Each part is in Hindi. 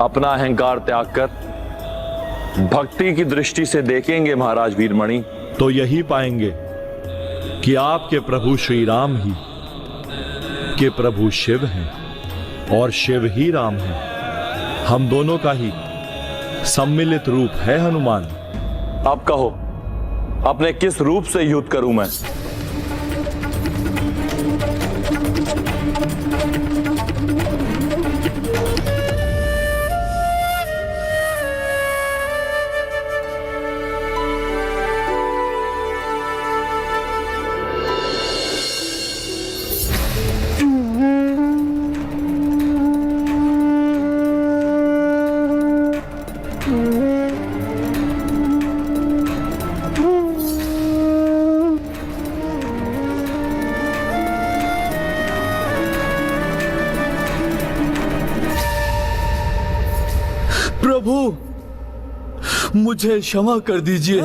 अपना अहंकार त्याग कर भक्ति की दृष्टि से देखेंगे महाराज वीरमणि, तो यही पाएंगे कि आपके प्रभु श्री राम ही के प्रभु शिव हैं और शिव ही राम हैं। हम दोनों का ही सम्मिलित रूप है हनुमान। अब कहो, अपने किस रूप से युद्ध करूं मैं? प्रभु, मुझे क्षमा कर दीजिए,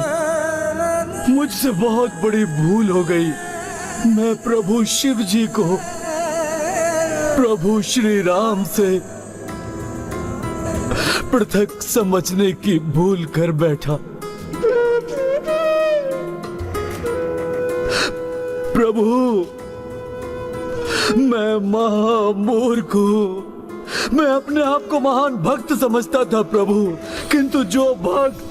मुझसे बहुत बड़ी भूल हो गई। मैं प्रभु शिव जी को प्रभु श्री राम से पृथक समझने की भूल कर बैठा। प्रभु, मैं महामूर्ख हूं। मैं अपने आप को महान भक्त समझता था प्रभु, किंतु जो भक्त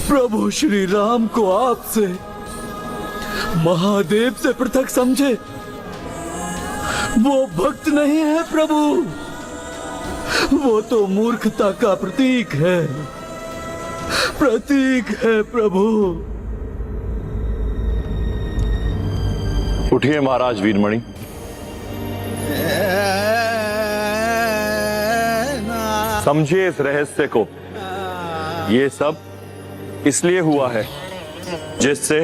प्रभु श्री राम को आपसे महादेव से पृथक समझे, वो भक्त नहीं है प्रभु, वो तो मूर्खता का प्रतीक है, प्रभु। उठिए महाराज वीरमणि, समझिए इस रहस्य को। ये सब इसलिए हुआ है जिससे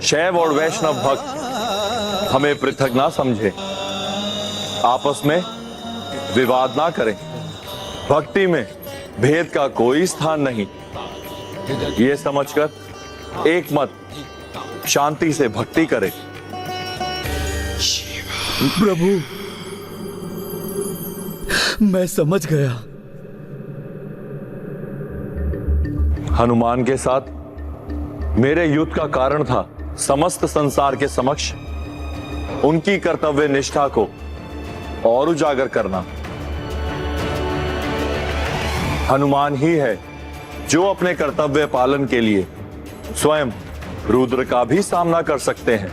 शैव और वैष्णव भक्त हमें पृथक ना समझे, आपस में विवाद ना करें। भक्ति में भेद का कोई स्थान नहीं, ये समझकर एक मत शांति से भक्ति करें। प्रभु, मैं समझ गया। हनुमान के साथ मेरे युद्ध का कारण था समस्त संसार के समक्ष उनकी कर्तव्य निष्ठा को और उजागर करना। हनुमान ही है जो अपने कर्तव्य पालन के लिए स्वयं रुद्र का भी सामना कर सकते हैं।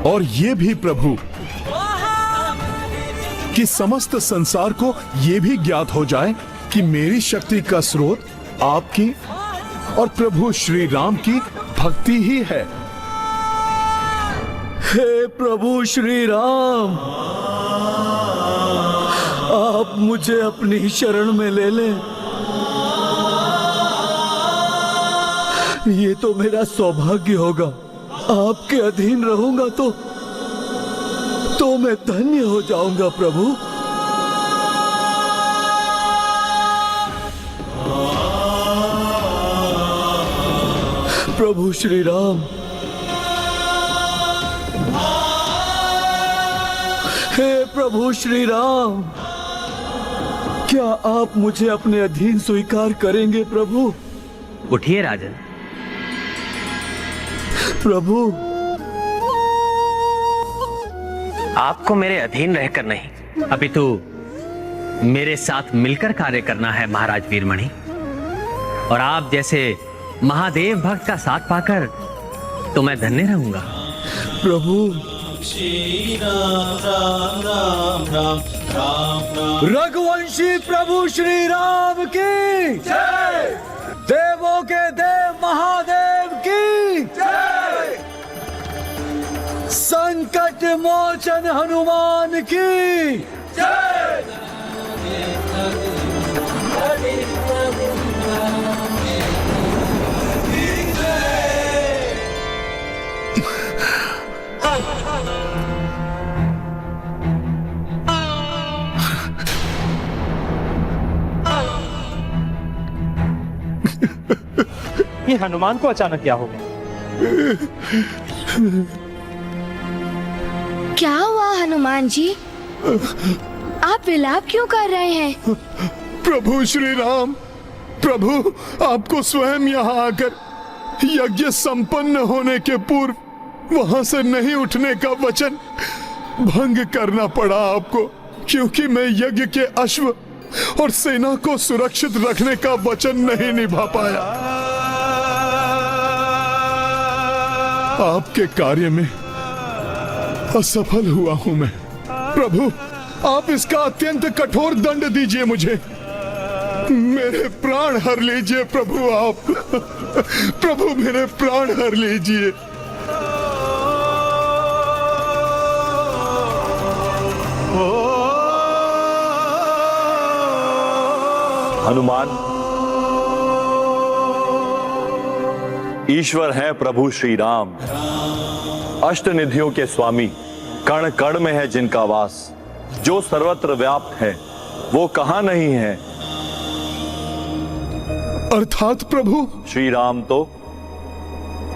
और ये भी प्रभु कि समस्त संसार को ये भी ज्ञात हो जाए कि मेरी शक्ति का स्रोत आपकी और प्रभु श्री राम की भक्ति ही है। हे प्रभु श्री राम, आप मुझे अपनी शरण में ले लें। ये तो मेरा सौभाग्य होगा। आपके अधीन रहूंगा तो मैं धन्य हो जाऊंगा प्रभु। प्रभु श्री राम, हे प्रभु श्री राम, क्या आप मुझे अपने अधीन स्वीकार करेंगे प्रभु? उठिए राजन। प्रभु, आपको मेरे अधीन रहकर नहीं, अपितु मेरे साथ मिलकर कार्य करना है महाराज वीरमणि। और आप जैसे महादेव भक्त का साथ पाकर तो मैं धन्य रहूंगा। प्रभु, रघुवंशी प्रभु श्री राम की जय, देवों के देव महादेव की जय, संकट मोचन हनुमान की जय। ये हनुमान को अचानक क्या हो गया? क्या हुआ हनुमान जी? आप विलाप क्यों कर रहे हैं? प्रभु श्री राम, प्रभु आपको स्वयं यहाँ आकर यज्ञ संपन्न होने के पूर्व वहां से नहीं उठने का वचन भंग करना पड़ा आपको, क्योंकि मैं यज्ञ के अश्व और सेना को सुरक्षित रखने का वचन नहीं निभा पाया। आपके कार्य में असफल हुआ हूं मैं। प्रभु आप इसका अत्यंत कठोर दंड दीजिए मुझे, मेरे प्राण हर लीजिए प्रभु आप। प्रभु मेरे प्राण हर लीजिए। हनुमान, ईश्वर हैं प्रभु श्री राम, अष्ट निधियों के स्वामी, कण कण में है जिनका वास, जो सर्वत्र व्याप्त है वो कहां नहीं है। अर्थात प्रभु श्री राम तो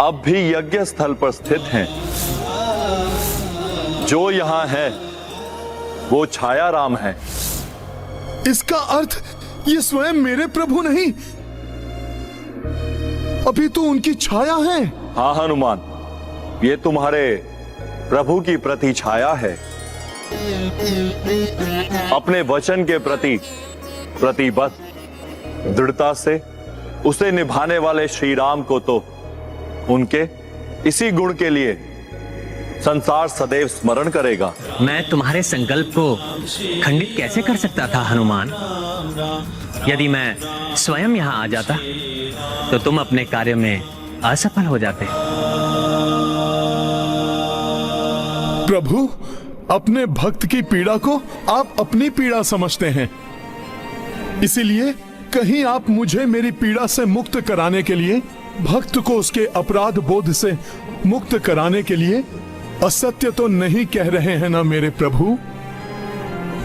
अब भी यज्ञ स्थल पर स्थित हैं। जो यहां है वो छाया राम है। इसका अर्थ ये स्वयं मेरे प्रभु नहीं, अभी तो उनकी छाया है। हाँ हनुमान, ये तुम्हारे प्रभु की प्रति छाया है। अपने वचन के प्रति प्रतिबद्ध दृढ़ता से उसे निभाने वाले श्री राम को तो उनके इसी गुण के लिए संसार सदैव स्मरण करेगा। मैं तुम्हारे संकल्प को खंडित कैसे कर सकता था हनुमान? यदि मैं स्वयं यहाँ आ जाता तो तुम अपने कार्य में असफल हो जाते। प्रभु अपने भक्त की पीड़ा को आप अपनी पीड़ा समझते हैं, इसीलिए कहीं आप मुझे मेरी पीड़ा से मुक्त कराने के लिए, भक्त को उसके अपराध बोध से मुक्त कराने के लिए असत्य तो नहीं कह रहे हैं ना मेरे प्रभु?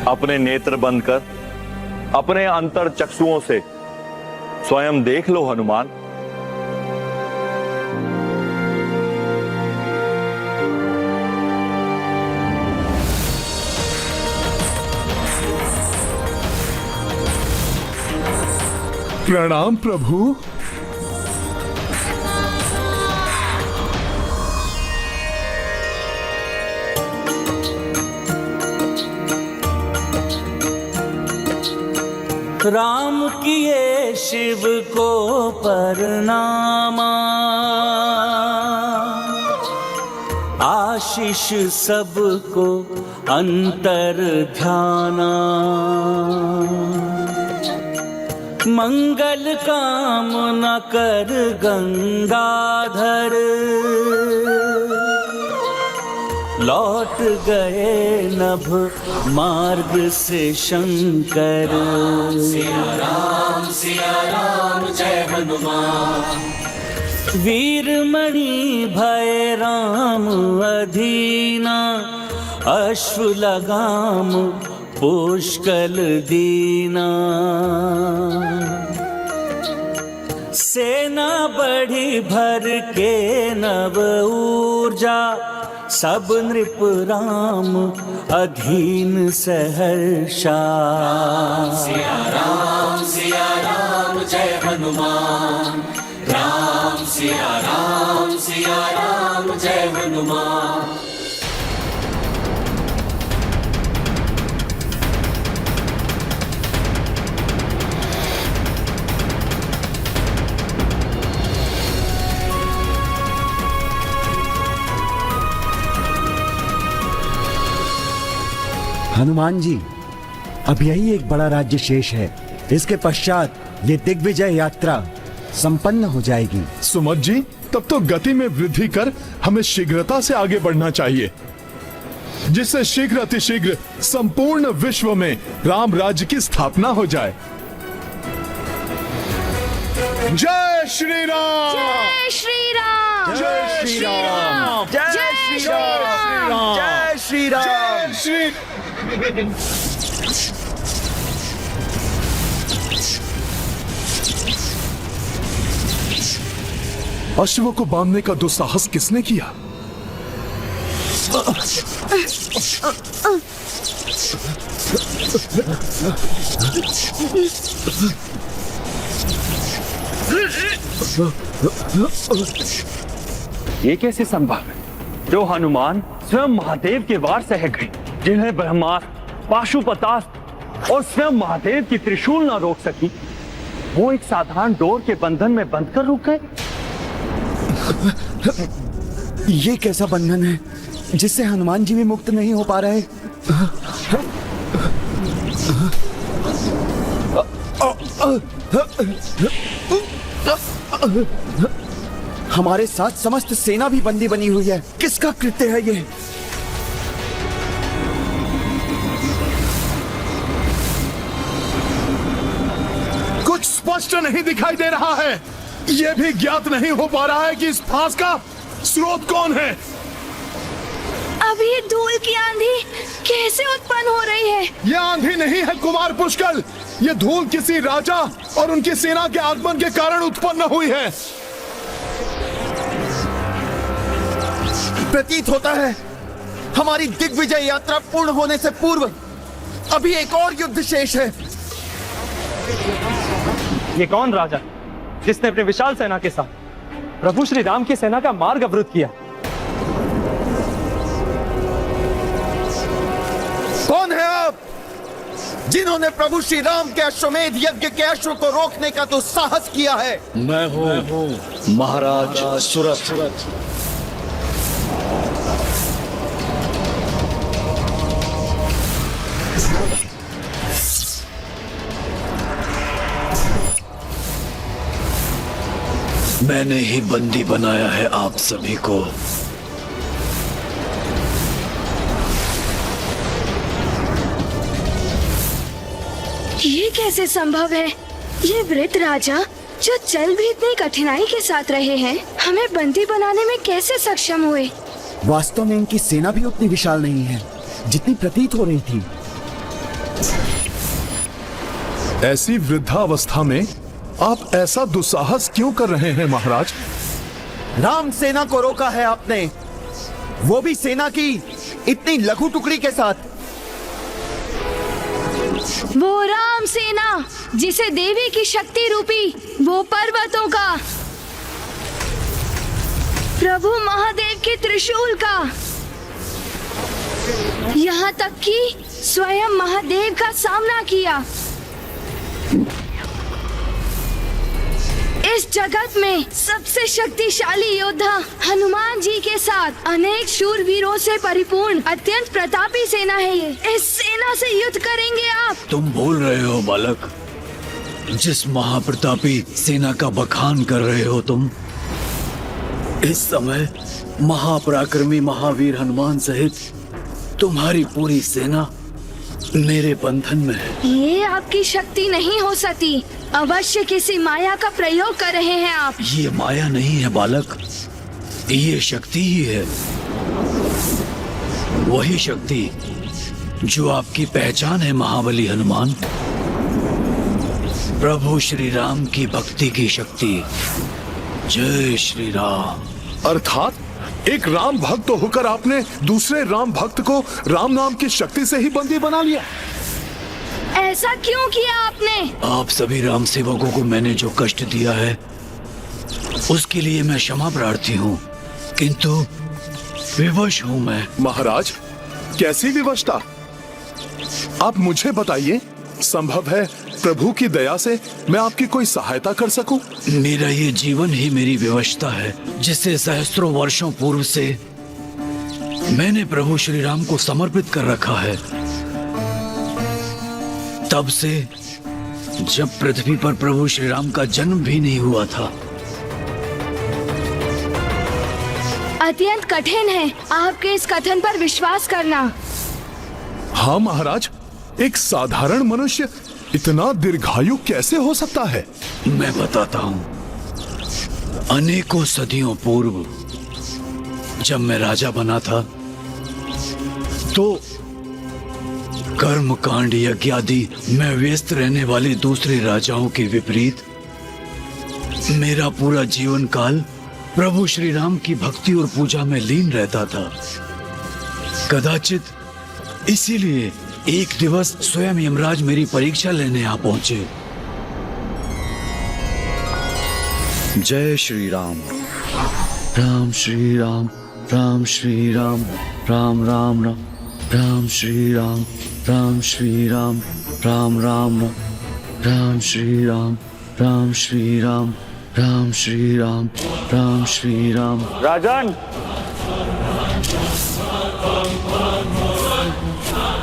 अपने नेत्र बंद कर अपने अंतर चक्षुओं से स्वयं देख लो हनुमान। प्रणाम प्रभु। राम किए शिव को परनामा, आशीष सबको अंतर ध्याना, मंगल कामना कर गंगाधर, लौट गए नभ मार्ग से शंकर। सिया राम जय हनुमान, वीरमणि भय राम अधीना, अश्व लगाम पुष्कल दीना, सेना बढ़ी भर के नव ऊर्जा, सब नृप राम अधीन सहर्षा। सिया राम जय हनुमान, राम सिया राम जय हनुमान। हनुमान जी, अब यही एक बड़ा राज्य शेष है, इसके पश्चात ये दिग्विजय यात्रा संपन्न हो जाएगी। सुमत जी, तब तो गति में वृद्धि कर हमें शीघ्रता से आगे बढ़ना चाहिए, जिससे शीघ्र अतिशीघ्र संपूर्ण विश्व में राम राज्य की स्थापना हो जाए। जय श्री राम, जय श्री राम, जय श्री राम, जय श्री राम, जय श्री राम, जय श्री। अश्व को बांधने का दुस्साहस किसने किया? ये कैसे संभव है? जो हनुमान स्वयं महादेव के वार सह गए, जिन्हें ब्रह्मास्त्र, पाशुपतास्त्र और स्वयं महादेव की त्रिशूल न रोक सकी, वो एक साधारण डोर के बंधन में बंधकर रुक गए। ये कैसा बंधन है जिससे हनुमान जी भी मुक्त नहीं हो पा रहे? हमारे साथ समस्त सेना भी बंदी बनी हुई है। किसका कृत्य है ये? कुछ स्पष्ट नहीं दिखाई दे रहा है। यह भी ज्ञात नहीं हो पा रहा है कि इस फांस का स्रोत कौन है। अब ये धूल की आंधी कैसे उत्पन्न हो रही है? यह आंधी नहीं है कुमार पुष्कल, यह धूल किसी राजा और उनकी सेना के आगमन के कारण उत्पन्न हुई है। प्रतीत होता है हमारी दिग्विजय यात्रा पूर्ण होने से पूर्व अभी एक और युद्ध शेष है। ये कौन राजा जिसने अपने विशाल सेना के साथ प्रभु श्री राम की सेना का मार्ग अवरुद्ध किया? कौन है आप जिन्होंने प्रभु श्री राम के अश्वमेध यज्ञ के अश्व को रोकने का तो साहस किया है? मैं हूँ महाराज सुरथ। मैंने ही बंदी बनाया है आप सभी को। ये कैसे संभव है? ये वृद्ध राजा जो चल भी इतनी कठिनाई के साथ रहे हैं, हमें बंदी बनाने में कैसे सक्षम हुए? वास्तव में इनकी सेना भी उतनी विशाल नहीं है जितनी प्रतीत हो रही थी। ऐसी वृद्धावस्था में आप ऐसा दुस्साहस क्यों कर रहे हैं महाराज? राम सेना को रोका है आपने, वो भी सेना की इतनी लघु टुकड़ी के साथ। वो राम सेना जिसे देवी की शक्ति रूपी वो पर्वतों का, प्रभु महादेव के त्रिशूल का, यहाँ तक कि स्वयं महादेव का सामना किया। इस जगत में सबसे शक्तिशाली योद्धा हनुमान जी के साथ अनेक शूरवीरों से परिपूर्ण अत्यंत प्रतापी सेना है ये। इस सेना से युद्ध करेंगे आप? तुम भूल रहे हो बालक, जिस महाप्रतापी सेना का बखान कर रहे हो तुम, इस समय महापराक्रमी महावीर हनुमान सहित तुम्हारी पूरी सेना मेरे बंधन में है। ये आपकी शक्ति नहीं हो सकती, अवश्य किसी माया का प्रयोग कर रहे हैं आप। ये माया नहीं है बालक, ये शक्ति ही है। वही शक्ति जो आपकी पहचान है महाबली हनुमान, प्रभु श्री राम की भक्ति की शक्ति। जय श्री राम। अर्थात एक राम भक्त होकर आपने दूसरे राम भक्त को राम नाम की शक्ति से ही बंदी बना लिया। ऐसा क्यों किया आपने? आप सभी राम सेवकों को मैंने जो कष्ट दिया है उसके लिए मैं क्षमा प्रार्थी हूँ, किंतु विवश हूँ मैं। महाराज, कैसी विवशता? आप मुझे बताइए, संभव है प्रभु की दया से मैं आपकी कोई सहायता कर सकूं? मेरा ये जीवन ही मेरी विवशता है, जिसे सहस्त्रों वर्षों पूर्व से मैंने प्रभु श्री राम को समर्पित कर रखा है। तब से जब पृथ्वी पर प्रभु श्री राम का जन्म भी नहीं हुआ था। अत्यंत कठिन है आपके इस कथन पर विश्वास करना। हाँ महाराज, एक साधारण मनुष्य इतना दीर्घायु कैसे हो सकता है? मैं बताता हूं। अनेकों सदियों पूर्व जब मैं राजा बना था तो कर्म कांड यज्ञादि में व्यस्त रहने वाले दूसरे राजाओं के विपरीत मेरा पूरा जीवन काल प्रभु श्री राम की भक्ति और पूजा में लीन रहता था। कदाचित इसीलिए एक दिवस स्वयं यमराज मेरी परीक्षा लेने आ पहुंचे। जय श्री राम। राम श्री राम, राम श्री राम, राम राम राम, राम श्री राम, राम श्री राम, राम राम राम, राम श्री राम, राम श्री राम, राम श्री राम, राम श्री राम। राजन,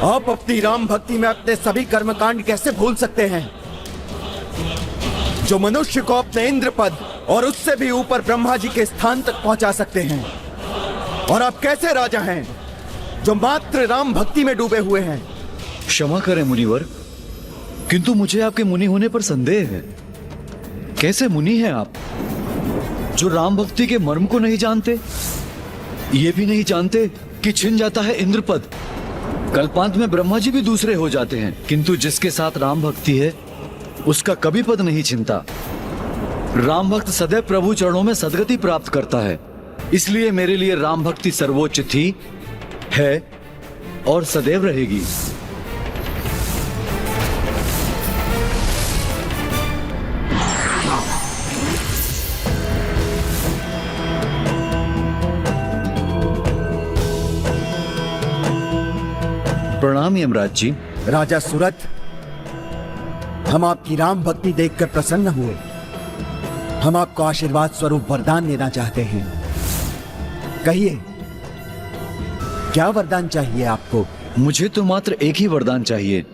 आप अपनी राम भक्ति में अपने सभी कर्मकांड कैसे भूल सकते हैं? जो मनुष्य को अपने इंद्र पद और उससे भी ऊपर ब्रह्मा जी के स्थान तक पहुंचा सकते हैं। और आप कैसे राजा हैं जो मात्र राम भक्ति में डूबे हुए हैं? क्षमा करें मुनिवर, किंतु मुझे आपके मुनि होने पर संदेह है। कैसे मुनि हैं आप जो राम भक्ति के मर्म को नहीं जानते? ये भी नहीं जानते कि छिन जाता है इंद्र पद, कल्पांत में ब्रह्मा जी भी दूसरे हो जाते हैं, किंतु जिसके साथ राम भक्ति है उसका कभी पद नहीं छिनता। राम भक्त सदैव प्रभु चरणों में सदगति प्राप्त करता है। इसलिए मेरे लिए राम भक्ति सर्वोच्च थी, है और सदैव रहेगी। प्रणाम यमराज जी। राजा सुरथ, हम आपकी राम भक्ति देखकर प्रसन्न हुए। हम आपको आशीर्वाद स्वरूप वरदान देना चाहते हैं। कहिए, क्या वरदान चाहिए आपको? मुझे तो मात्र एक ही वरदान चाहिए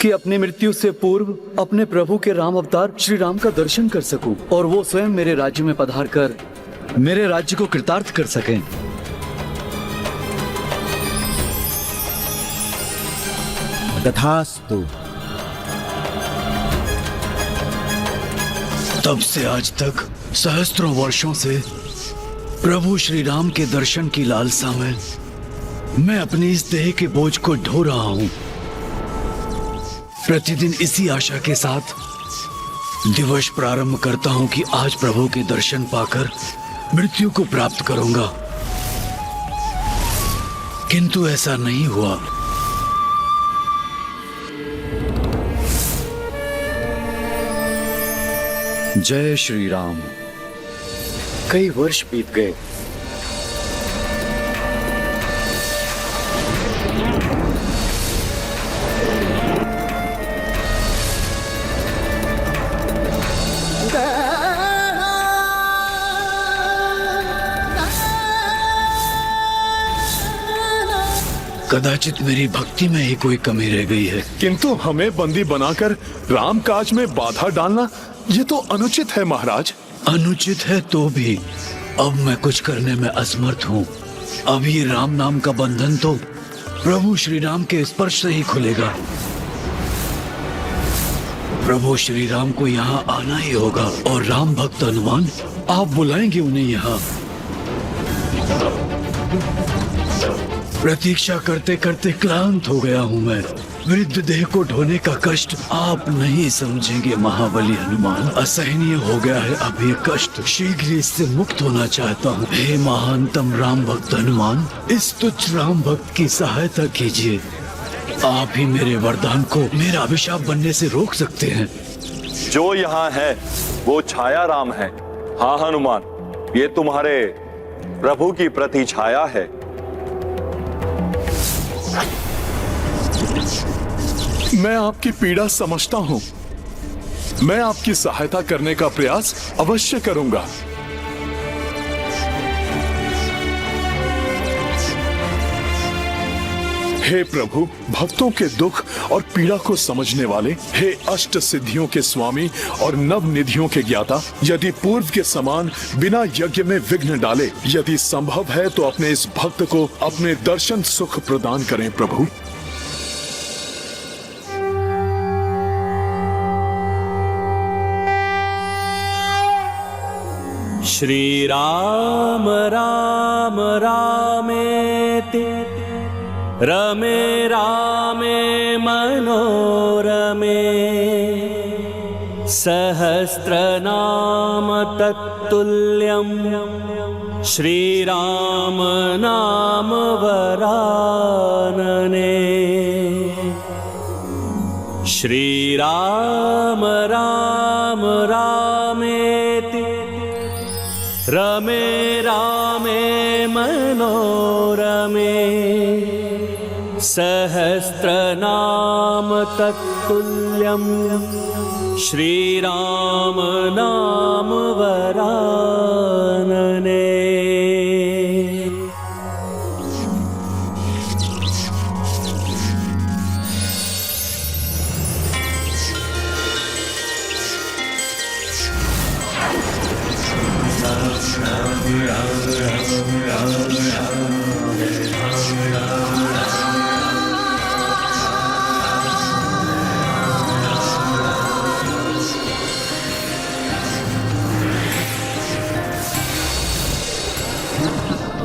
कि अपनी मृत्यु से पूर्व अपने प्रभु के राम अवतार श्री राम का दर्शन कर सकूं और वो स्वयं मेरे राज्य में पधार कर मेरे राज्य को कृतार्थ कर सकें। तथास्तु। तब से आज तक सहस्त्रों वर्षों से प्रभु श्री राम के दर्शन की लालसा में मैं अपनी इस देह के बोझ को ढो रहा हूं। प्रतिदिन इसी आशा के साथ दिवस प्रारंभ करता हूं कि आज प्रभु के दर्शन पाकर मृत्यु को प्राप्त करूंगा, किंतु ऐसा नहीं हुआ। जय श्री राम। कई वर्ष बीत गए। कदाचित मेरी भक्ति में ही कोई कमी रह गई है। किंतु हमें बंदी बनाकर राम काज में बाधा डालना ये तो अनुचित है महाराज। अनुचित है तो भी अब मैं कुछ करने में असमर्थ हूँ। अब ये राम नाम का बंधन तो प्रभु श्री राम के स्पर्श से ही खुलेगा। प्रभु श्री राम को यहाँ आना ही होगा और राम भक्त हनुमान आप बुलाएंगे उन्हें यहाँ। प्रतीक्षा करते करते क्लांत हो गया हूँ मैं। वृद्ध देह को ढोने का कष्ट आप नहीं समझेंगे महाबली हनुमान। असहनीय हो गया है अब ये कष्ट। शीघ्र इससे मुक्त होना चाहता हूँ। हे महानतम राम भक्त हनुमान, इस तुच्छ राम भक्त की सहायता कीजिए। आप ही मेरे वरदान को मेरा अभिशाप बनने से रोक सकते हैं। जो यहाँ है वो छाया राम है। हाँ हनुमान, ये तुम्हारे प्रभु की प्रति छाया है। मैं आपकी पीड़ा समझता हूं। मैं आपकी सहायता करने का प्रयास अवश्य करूंगा। हे प्रभु, भक्तों के दुख और पीड़ा को समझने वाले, हे अष्ट सिद्धियों के स्वामी और नव निधियों के ज्ञाता, यदि पूर्व के समान बिना यज्ञ में विघ्न डाले, यदि संभव है तो अपने इस भक्त को अपने दर्शन सुख प्रदान करें प्रभु। श्री राम राम रामेति रमे रामे मनोरमे सहस्रनाम तत्तुल्यं श्रीराम नाम वरानने। श्रीराम राम रामेति रमे रामे मनोरमे सहस्रनाम तत्तुल्यं श्रीराम नाम वरानने।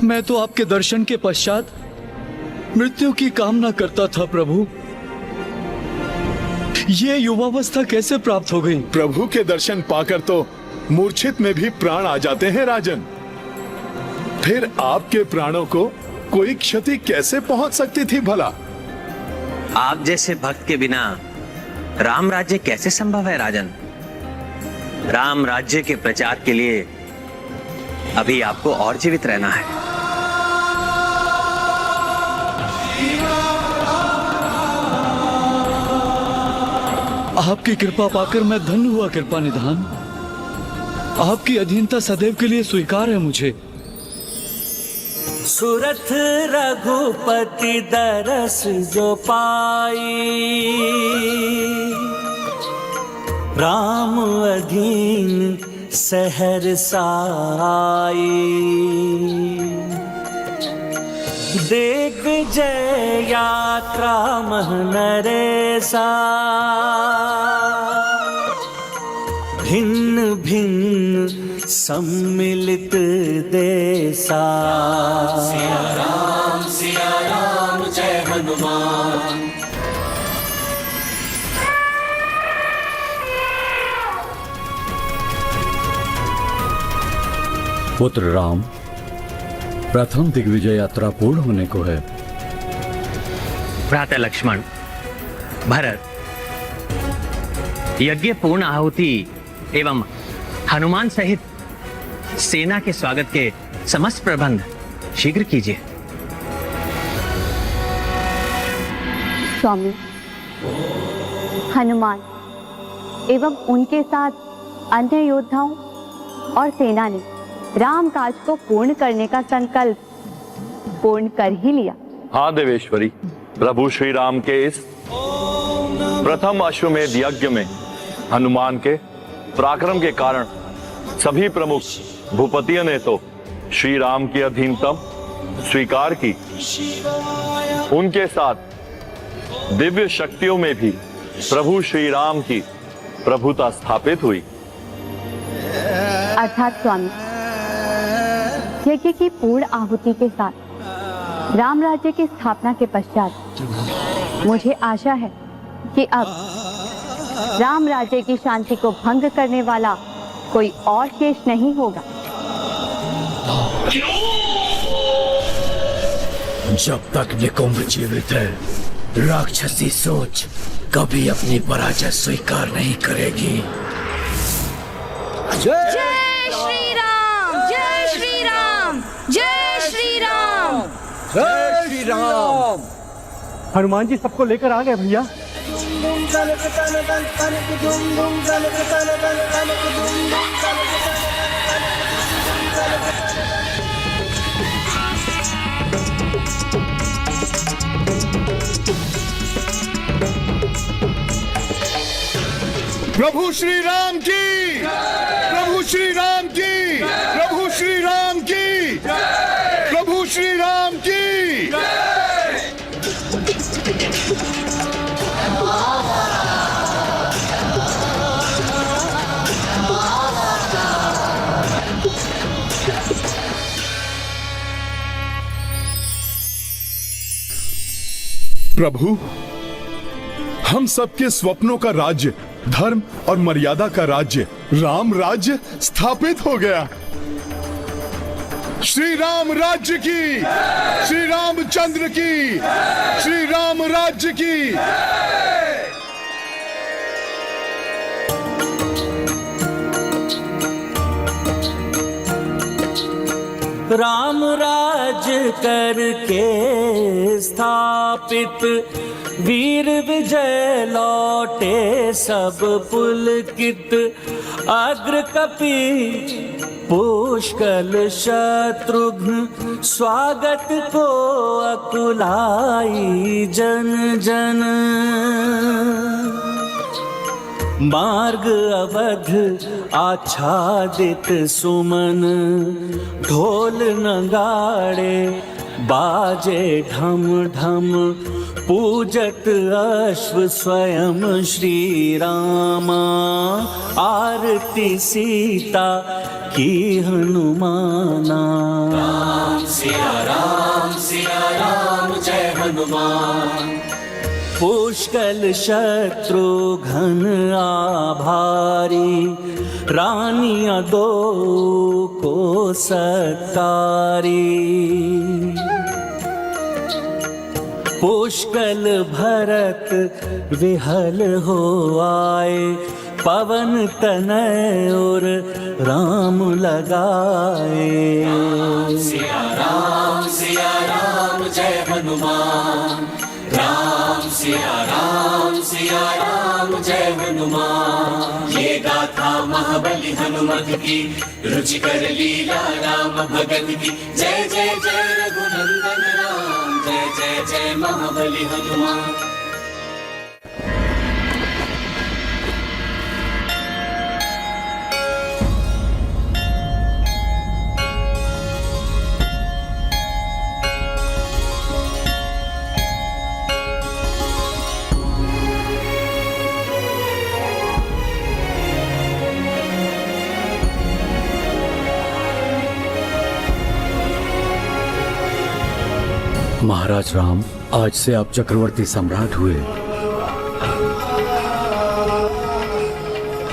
मैं तो आपके दर्शन के पश्चात मृत्यु की कामना करता था प्रभु। ये युवावस्था कैसे प्राप्त हो गई? प्रभु के दर्शन पाकर तो मूर्छित में भी प्राण आ जाते हैं राजन। फिर आपके प्राणों को कोई क्षति कैसे पहुंच सकती थी भला? आप जैसे भक्त के बिना राम राज्य कैसे संभव है राजन? राम राज्य के प्रचार के लिए अभी आपको और जीवित रहना है। आपकी कृपा पाकर मैं धन्य हुआ कृपा निधान। आपकी अधीनता सदैव के लिए स्वीकार है मुझे। सुरथ रघुपति दरस जो पाई राम अधीन सहरसा देख जय यात्रा महनरेसा भिन्न भिन्न सम्मिलित देसा। सिया राम जय हनुमान। पुत्र राम, प्रथम दिग्विजय यात्रा पूर्ण होने को है। भ्राता लक्ष्मण, भरत, यज्ञ पूर्ण आहुति एवं हनुमान सहित सेना के स्वागत के समस्त प्रबंध शीघ्र कीजिए। स्वामी, हनुमान एवं उनके साथ अन्य योद्धाओं और सेना ने राम काज को पूर्ण करने का संकल्प पूर्ण कर ही लिया। हाँ देवेश्वरी, प्रभु श्री राम के इस प्रथम अश्वमेध यज्ञ में हनुमान के पराक्रम के कारण सभी प्रमुख भूपतियों ने तो श्री राम की अधीनतम स्वीकार की। उनके साथ दिव्य शक्तियों में भी प्रभु श्री राम की प्रभुता स्थापित हुई। अर्थात स्वामी, यज्ञ की पूर्ण आहुति के साथ राम राज्य की स्थापना के पश्चात मुझे आशा है कि अब राम राज्य की शांति को भंग करने वाला कोई और शेष नहीं होगा। जब तक निकुंभ जीवित है, राक्षसी सोच कभी अपनी पराजय स्वीकार नहीं करेगी। जय श्री राम, जय श्री राम, जय श्री राम, जय श्री राम। हनुमान जी सबको लेकर आ गए भैया। प्रभु श्री राम की, प्रभु श्री राम की, प्रभु श्री राम की, प्रभु श्री राम की। प्रभु, हम सबके स्वप्नों का राज्य, धर्म और मर्यादा का राज्य, राम राज्य स्थापित हो गया। श्री राम राज्य की, श्री रामचंद्र की, श्री राम राज्य की। राम राज करके स्थापित, वीर विजय लौटे सब पुलकित। अग्र कपि पुष्कल शत्रुघ्न, स्वागत को अकुलाई जन जन। मार्ग अवध आच्छादित सुमन, ढोल नगाड़े बाजे ढम ढम। पूजत अश्व स्वयं श्री रामा, आरती सीता की हनुमाना। राम सिया राम जय हनुमान। पुष्कल शत्रुघ्न आभारी, रानियां दो को सत्कारी। पुष्कल भरत विहल हो आए, पवन तनय और राम लगाए। सिया राम जय हनुमान। राम सिया राम जय हनुमान। ये गाथा महाबली हनुमत की, रुचिकर लीला राम भगत की। जय जय जय रघुनंदन राम, जय जय जय महाबली हनुमान। महाराज राम, आज से आप चक्रवर्ती सम्राट हुए।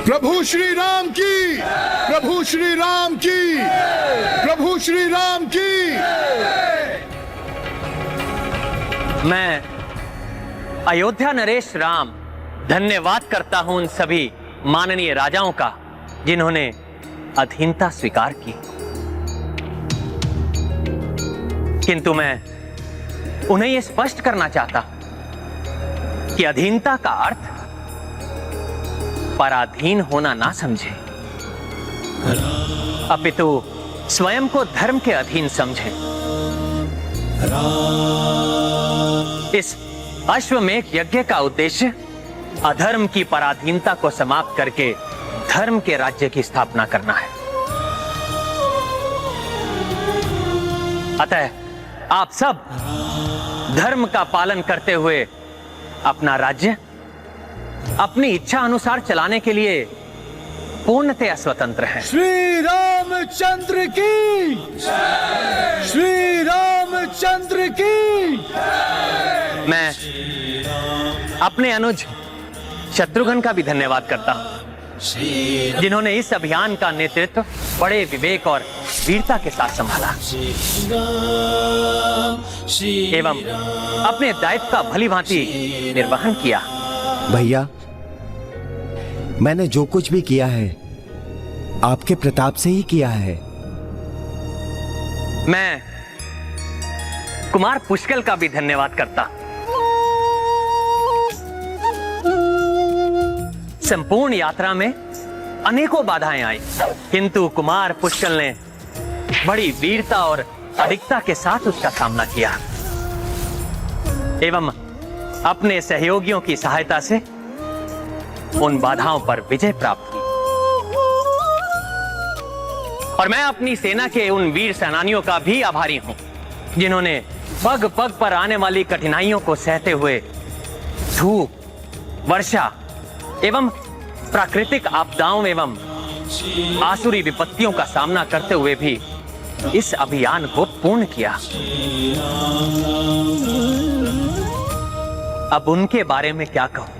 प्रभु श्री राम की, प्रभु श्री राम की, प्रभु श्री राम की। मैं अयोध्या नरेश राम धन्यवाद करता हूं उन सभी माननीय राजाओं का जिन्होंने अधीनता स्वीकार की, किंतु मैं उन्हें यह स्पष्ट करना चाहता हूं कि अधीनता का अर्थ पराधीन होना ना समझे, अपितु स्वयं को धर्म के अधीन समझे। इस अश्वमेध यज्ञ का उद्देश्य अधर्म की पराधीनता को समाप्त करके धर्म के राज्य की स्थापना करना है। अतः आप सब धर्म का पालन करते हुए अपना राज्य अपनी इच्छा अनुसार चलाने के लिए पूर्णतया स्वतंत्र हैं। श्री रामचंद्र की, श्री रामचंद्र की। मैं अपने अनुज शत्रुघ्न का भी धन्यवाद करता हूं, जिन्होंने इस अभियान का नेतृत्व बड़े विवेक और वीरता के साथ संभाला एवं अपने दायित्व का भलीभांति निर्वहन किया। भैया, मैंने जो कुछ भी किया है आपके प्रताप से ही किया है। मैं कुमार पुष्कल का भी धन्यवाद करता। संपूर्ण यात्रा में अनेकों बाधाएं आई, किंतु कुमार पुष्कल ने बड़ी वीरता और अडिगता के साथ उसका सामना किया एवं अपने सहयोगियों की सहायता से उन बाधाओं पर विजय प्राप्त की। और मैं अपनी सेना के उन वीर सेनानियों का भी आभारी हूं, जिन्होंने पग पग पर आने वाली कठिनाइयों को सहते हुए धूप, वर्षा एवं प्राकृतिक आपदाओं एवं आसुरी विपत्तियों का सामना करते हुए भी इस अभियान को पूर्ण किया। अब उनके बारे में क्या कहूं,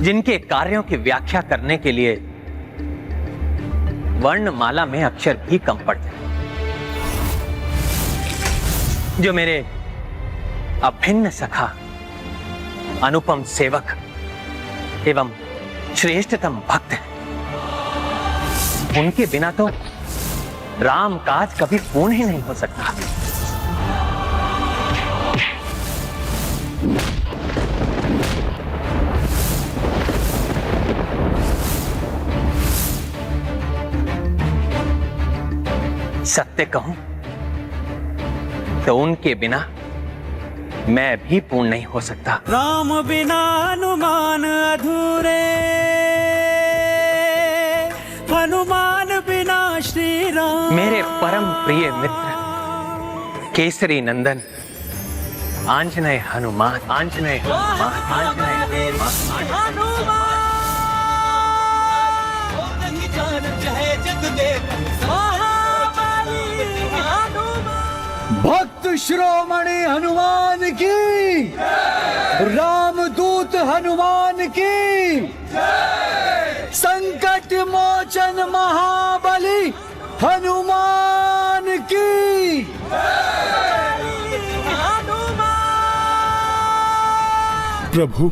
जिनके कार्यों की व्याख्या करने के लिए वर्णमाला में अक्षर भी कम पड़ जाए, जो मेरे अभिन्न सखा, अनुपम सेवक एवं श्रेष्ठतम भक्त हैं। उनके बिना तो राम काज कभी पूर्ण ही नहीं हो सकता। सत्य कहूं तो उनके बिना मैं भी पूर्ण नहीं हो सकता। राम बिना हनुमान अधूरे, हनुमान बिना श्री राम। मेरे परम प्रिय मित्र केसरी नंदन आंजनेय हनुमान, आंजनेय हनुमान, आंजनेय हनुमान। भक्त शिरोमणि हनुमान की, रामदूत हनुमान की, संकट मोचन महाबली हनुमान की। प्रभु,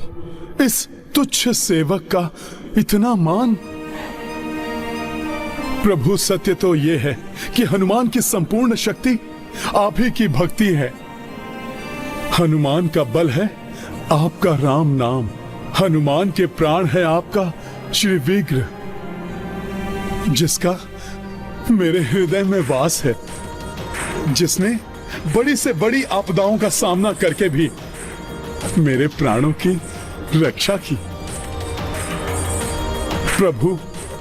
इस तुच्छ सेवक का इतना मान। प्रभु, सत्य तो ये है कि हनुमान की संपूर्ण शक्ति आप ही की भक्ति है। हनुमान का बल है आपका राम नाम, हनुमान के प्राण है आपका श्री विग्रह, जिसका मेरे हृदय में वास है, जिसने बड़ी से बड़ी आपदाओं का सामना करके भी मेरे प्राणों की रक्षा की। प्रभु,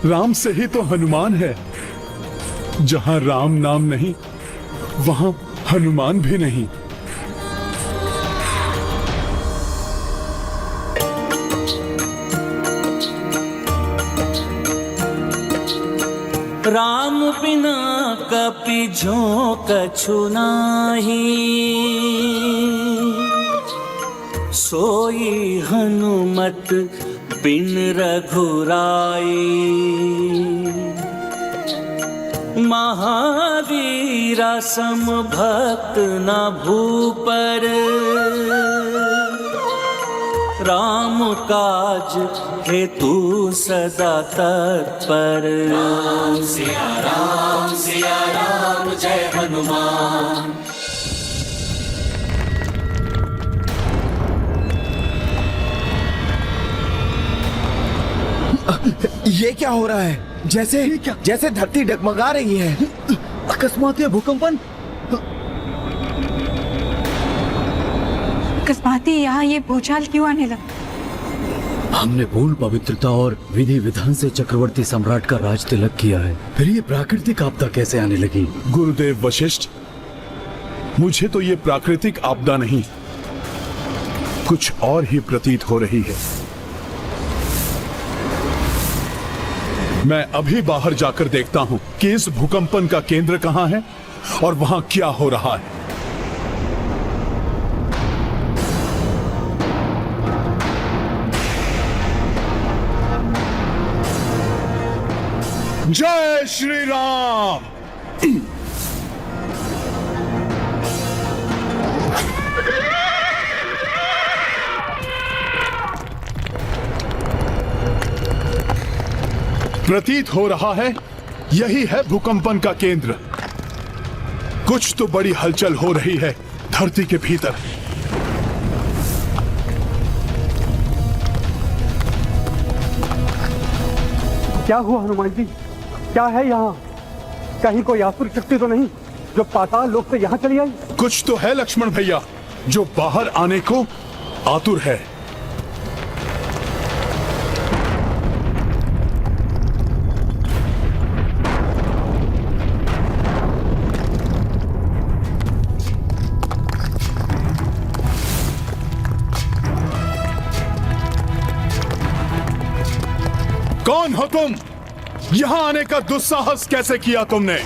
राम से ही तो हनुमान है। जहां राम नाम नहीं वहां हनुमान भी नहीं। राम बिना कपि झोंक छुनाही, सोई हनुमत बिन रघुराई। महावीरा सम भक्त न भूपर, राम काज हेतु सदा तत्पर। राम सिया राम जय हनुमान। ये क्या हो रहा है? जैसे धरती डगमगा रही है। अकस्मात ये भूकंपन। अकस्मात यहाँ ये भूचाल क्यों आने लगा? हमने पूर्ण पवित्रता और विधि विधान से चक्रवर्ती सम्राट का राज तिलक किया है, फिर ये प्राकृतिक आपदा कैसे आने लगी? गुरुदेव वशिष्ठ, मुझे तो ये प्राकृतिक आपदा नहीं, कुछ और ही प्रतीत हो रही है। मैं अभी बाहर जाकर देखता हूं कि इस भूकंपन का केंद्र कहां है और वहां क्या हो रहा है। जय श्री राम। प्रतीत हो रहा है यही है भूकंपन का केंद्र। कुछ तो बड़ी हलचल हो रही है धरती के भीतर। क्या हुआ हनुमान जी? क्या है यहाँ? कहीं कोई आसुर शक्ति तो नहीं जो पाताल लोक से यहाँ चली आई? कुछ तो है लक्ष्मण भैया जो बाहर आने को आतुर है। कौन हो तुम? यहां आने का दुस्साहस कैसे किया तुमने?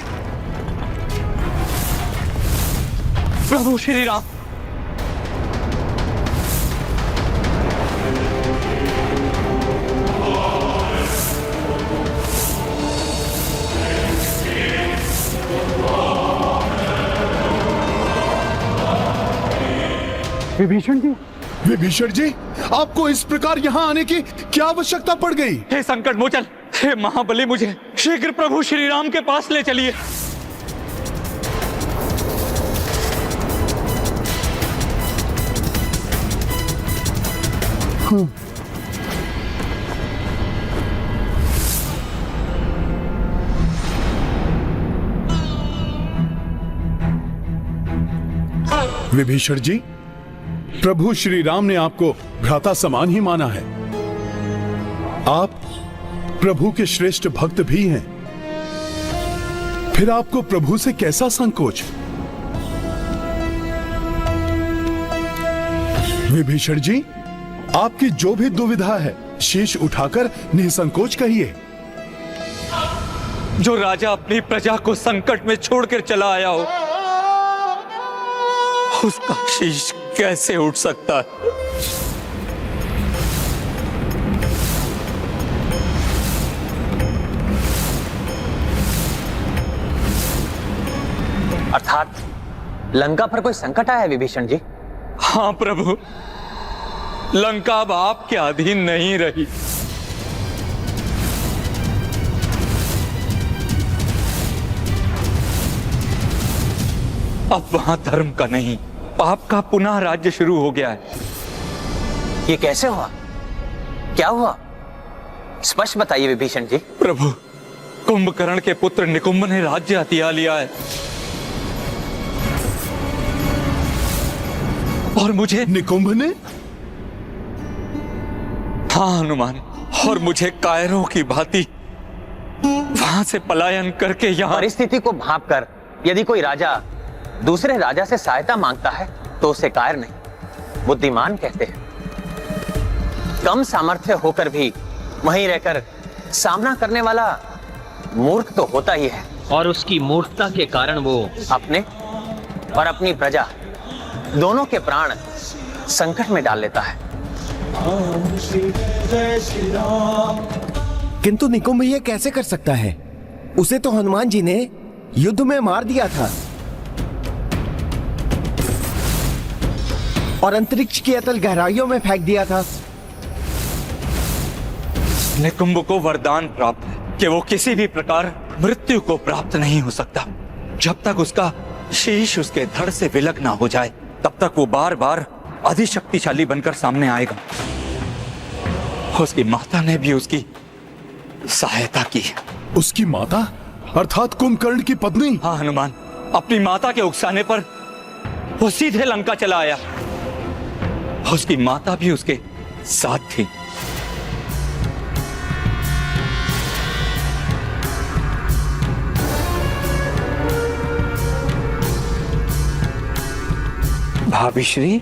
प्रभु श्री राम। विभीषण जी, विभीषण जी, आपको इस प्रकार यहाँ आने की क्या आवश्यकता पड़ गई? हे संकट मोचन, हे महाबली, मुझे शीघ्र प्रभु श्री राम के पास ले चलिए। विभीषण जी, प्रभु श्री राम ने आपको भ्राता समान ही माना है। आप प्रभु के श्रेष्ठ भक्त भी हैं। फिर आपको प्रभु से कैसा संकोच? विभीषण जी, आपकी जो भी दुविधा है, शीश उठाकर निसंकोच कहिए। जो राजा अपनी प्रजा को संकट में छोड़कर चला आया हो, उसका शीश कैसे उठ सकता है? अर्थात लंका पर कोई संकट आया है विभीषण जी? हाँ प्रभु, लंका अब आपके अधीन नहीं रही। अब वहां धर्म का नहीं, पाप का पुनः राज्य शुरू हो गया है। ये कैसे हुआ? क्या हुआ? स्पष्ट बताइए विभीषण जी। प्रभु, कुंभकर्ण के पुत्र निकुंभ ने राज्य हथिया लिया है और मुझे। निकुंभ ने? हाँ हनुमान, और मुझे कायरों की भांति वहां से पलायन करके यहाँ। परिस्थिति को भांपकर यदि कोई राजा दूसरे राजा से सहायता मांगता है तो उसे कायर नहीं, बुद्धिमान कहते हैं। कम सामर्थ्य होकर भी वहीं रहकर सामना करने वाला मूर्ख तो होता ही है, और उसकी मूर्खता के कारण वो अपने और अपनी प्रजा दोनों के प्राण संकट में डाल लेता है। किंतु निकुंभ ये कैसे कर सकता है? उसे तो हनुमान जी ने युद्ध में मार दिया था और अंतरिक्ष की अतल गहराइयों में फेंक दिया था। निकुंभ को वरदान प्राप्त है कि वो किसी भी प्रकार मृत्यु को प्राप्त नहीं हो सकता। जब तक उसका शीश उसके धड़ से विलग ना हो जाए, तब तक वो बार बार अधिशक्तिशाली बनकर सामने आएगा। उसकी माता ने भी उसकी सहायता की। उसकी माता अर्थात कुंभकर्ण की पत्नी? हाँ हनुमान, अपनी माता के उकसाने पर वो सीधे लंका चला आया। उसकी माता भी उसके साथ थी। भाभी श्री,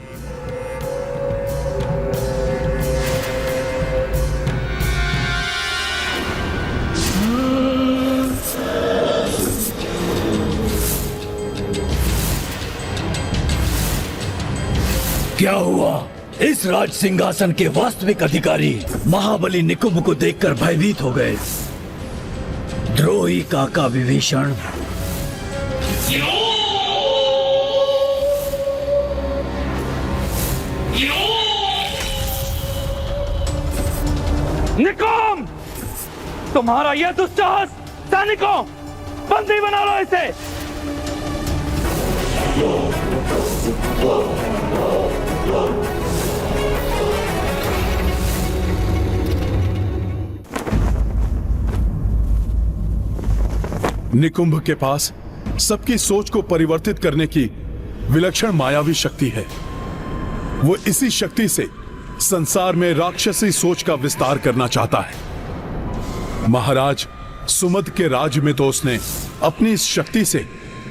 क्या हुआ? इस राज सिंहासन के वास्तविक अधिकारी महाबली निकुंभ को देखकर भयभीत हो गए। द्रोही काका विभीषण, निकुंभ, तुम्हारा यह दुस्साहस! सैनिकों, बंदी बना लो इसे। निकुंभ के पास सबकी सोच को परिवर्तित करने की विलक्षण मायावी शक्ति है। वो इसी शक्ति से संसार में राक्षसी सोच का विस्तार करना चाहता है। महाराज सुमद के राज्य में तो उसने अपनी इस शक्ति से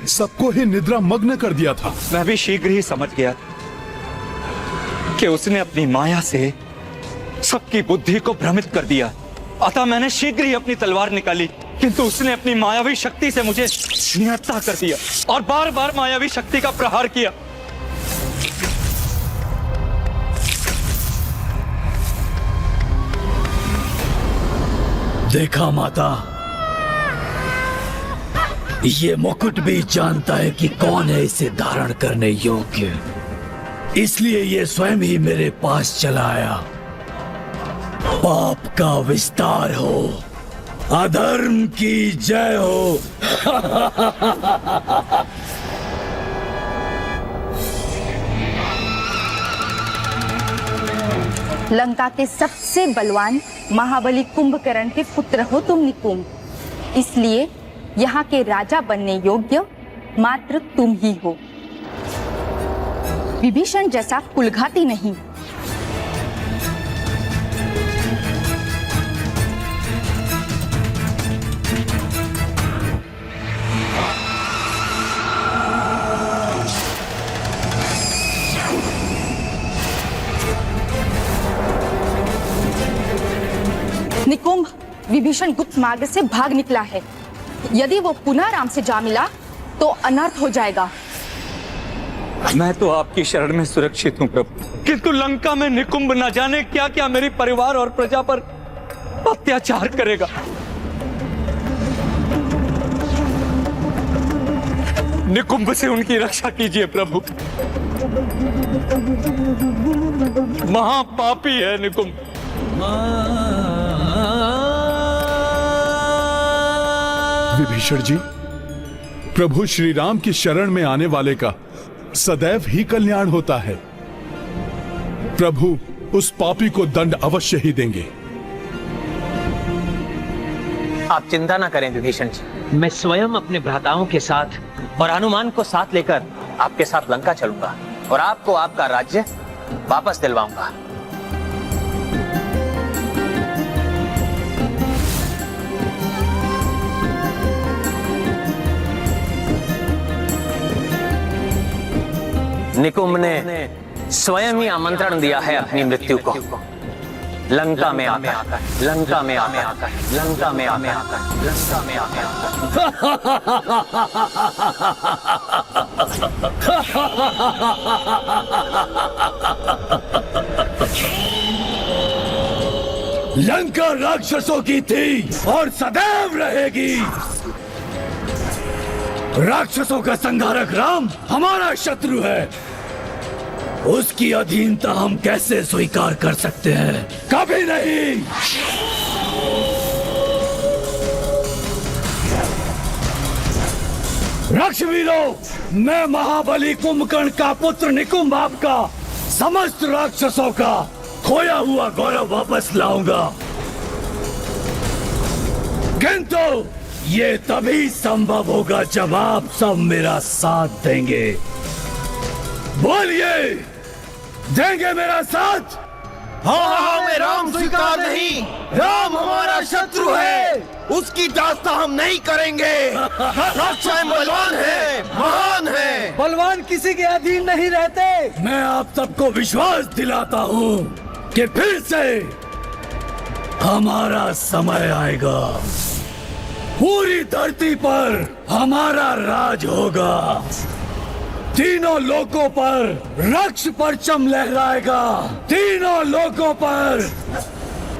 सबको ही निद्रा मग्न कर दिया था। मैं भी शीघ्र ही समझ गया कि उसने अपनी माया से सबकी बुद्धि को भ्रमित कर दिया। अतः मैंने शीघ्र ही अपनी तलवार निकाली, किंतु उसने अपनी मायावी शक्ति से मुझे निहत्था कर दिया और बार बार मायावी शक्ति का प्रहार किया। देखा माता, ये मुकुट भी जानता है कि कौन है इसे धारण करने योग्य, इसलिए ये स्वयं ही मेरे पास चला आया। पाप का विस्तार हो, अधर्म की जय हो। लंका के सबसे बलवान महाबली कुंभकर्ण के पुत्र हो तुम निकुंभ, इसलिए यहाँ के राजा बनने योग्य मात्र तुम ही हो। विभीषण जैसा कुलघाती नहीं। निकुंभ, विभीषण गुप्त मार्ग से भाग निकला है। यदि वो पुनः राम से जा मिला तो अनर्थ हो जाएगा। मैं तो आपकी शरण में सुरक्षित हूँ प्रभु, किंतु लंका में निकुंभ न जाने क्या क्या मेरी परिवार और प्रजा पर अत्याचार करेगा। निकुंभ से उनकी रक्षा कीजिए प्रभु, महापापी है निकुंभ। विभीषण जी, प्रभु श्री राम की शरण में आने वाले का सदैव ही कल्याण होता है। प्रभु उस पापी को दंड अवश्य ही देंगे। आप चिंता ना करें विभीषण जी, मैं स्वयं अपने भ्राताओं के साथ और हनुमान को साथ लेकर आपके साथ लंका चलूंगा और आपको आपका राज्य वापस दिलवाऊंगा। निकुंभ ने स्वयं ही आमंत्रण दिया है अपनी मृत्यु को। लंका में आकर, लंका में आकर, लंका में आकर, लंका में लंका राक्षसों की थी और सदैव रहेगी। राक्षसों का संहारक राम हमारा शत्रु है, उसकी अधीनता हम कैसे स्वीकार कर सकते हैं? कभी नहीं। राक्षवीरों, मैं महाबली कुंभकर्ण का पुत्र निकुंभ आपका समस्त राक्षसों का खोया हुआ गौरव वापस लाऊंगा, किंतु ये तभी संभव होगा जब आप सब मेरा साथ देंगे। बोलिए, देंगे मेरा साथ? हाँ, हमें राम स्वीकार नहीं। राम हमारा शत्रु है, उसकी दास्ता हम नहीं करेंगे। स्वयं बलवान है, महान है। बलवान किसी के अधीन नहीं रहते। मैं आप सबको विश्वास दिलाता हूँ कि फिर से हमारा समय आएगा, पूरी धरती पर हमारा राज होगा, तीनों लोकों पर रक्ष परचम लहराएगा, तीनों लोकों पर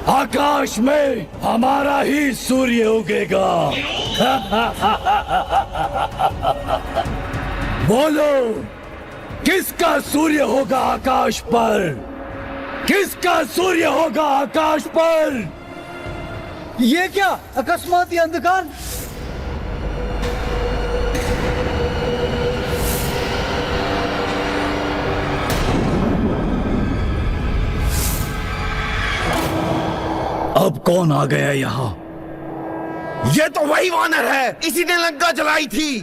आकाश में हमारा ही सूर्य उगेगा। बोलो, किसका सूर्य होगा आकाश पर? किसका सूर्य होगा आकाश पर? ये क्या अकस्मात ये अंधकार? अब कौन आ गया यहाँ? ये तो वही वानर है, इसी ने लंका जलाई थी।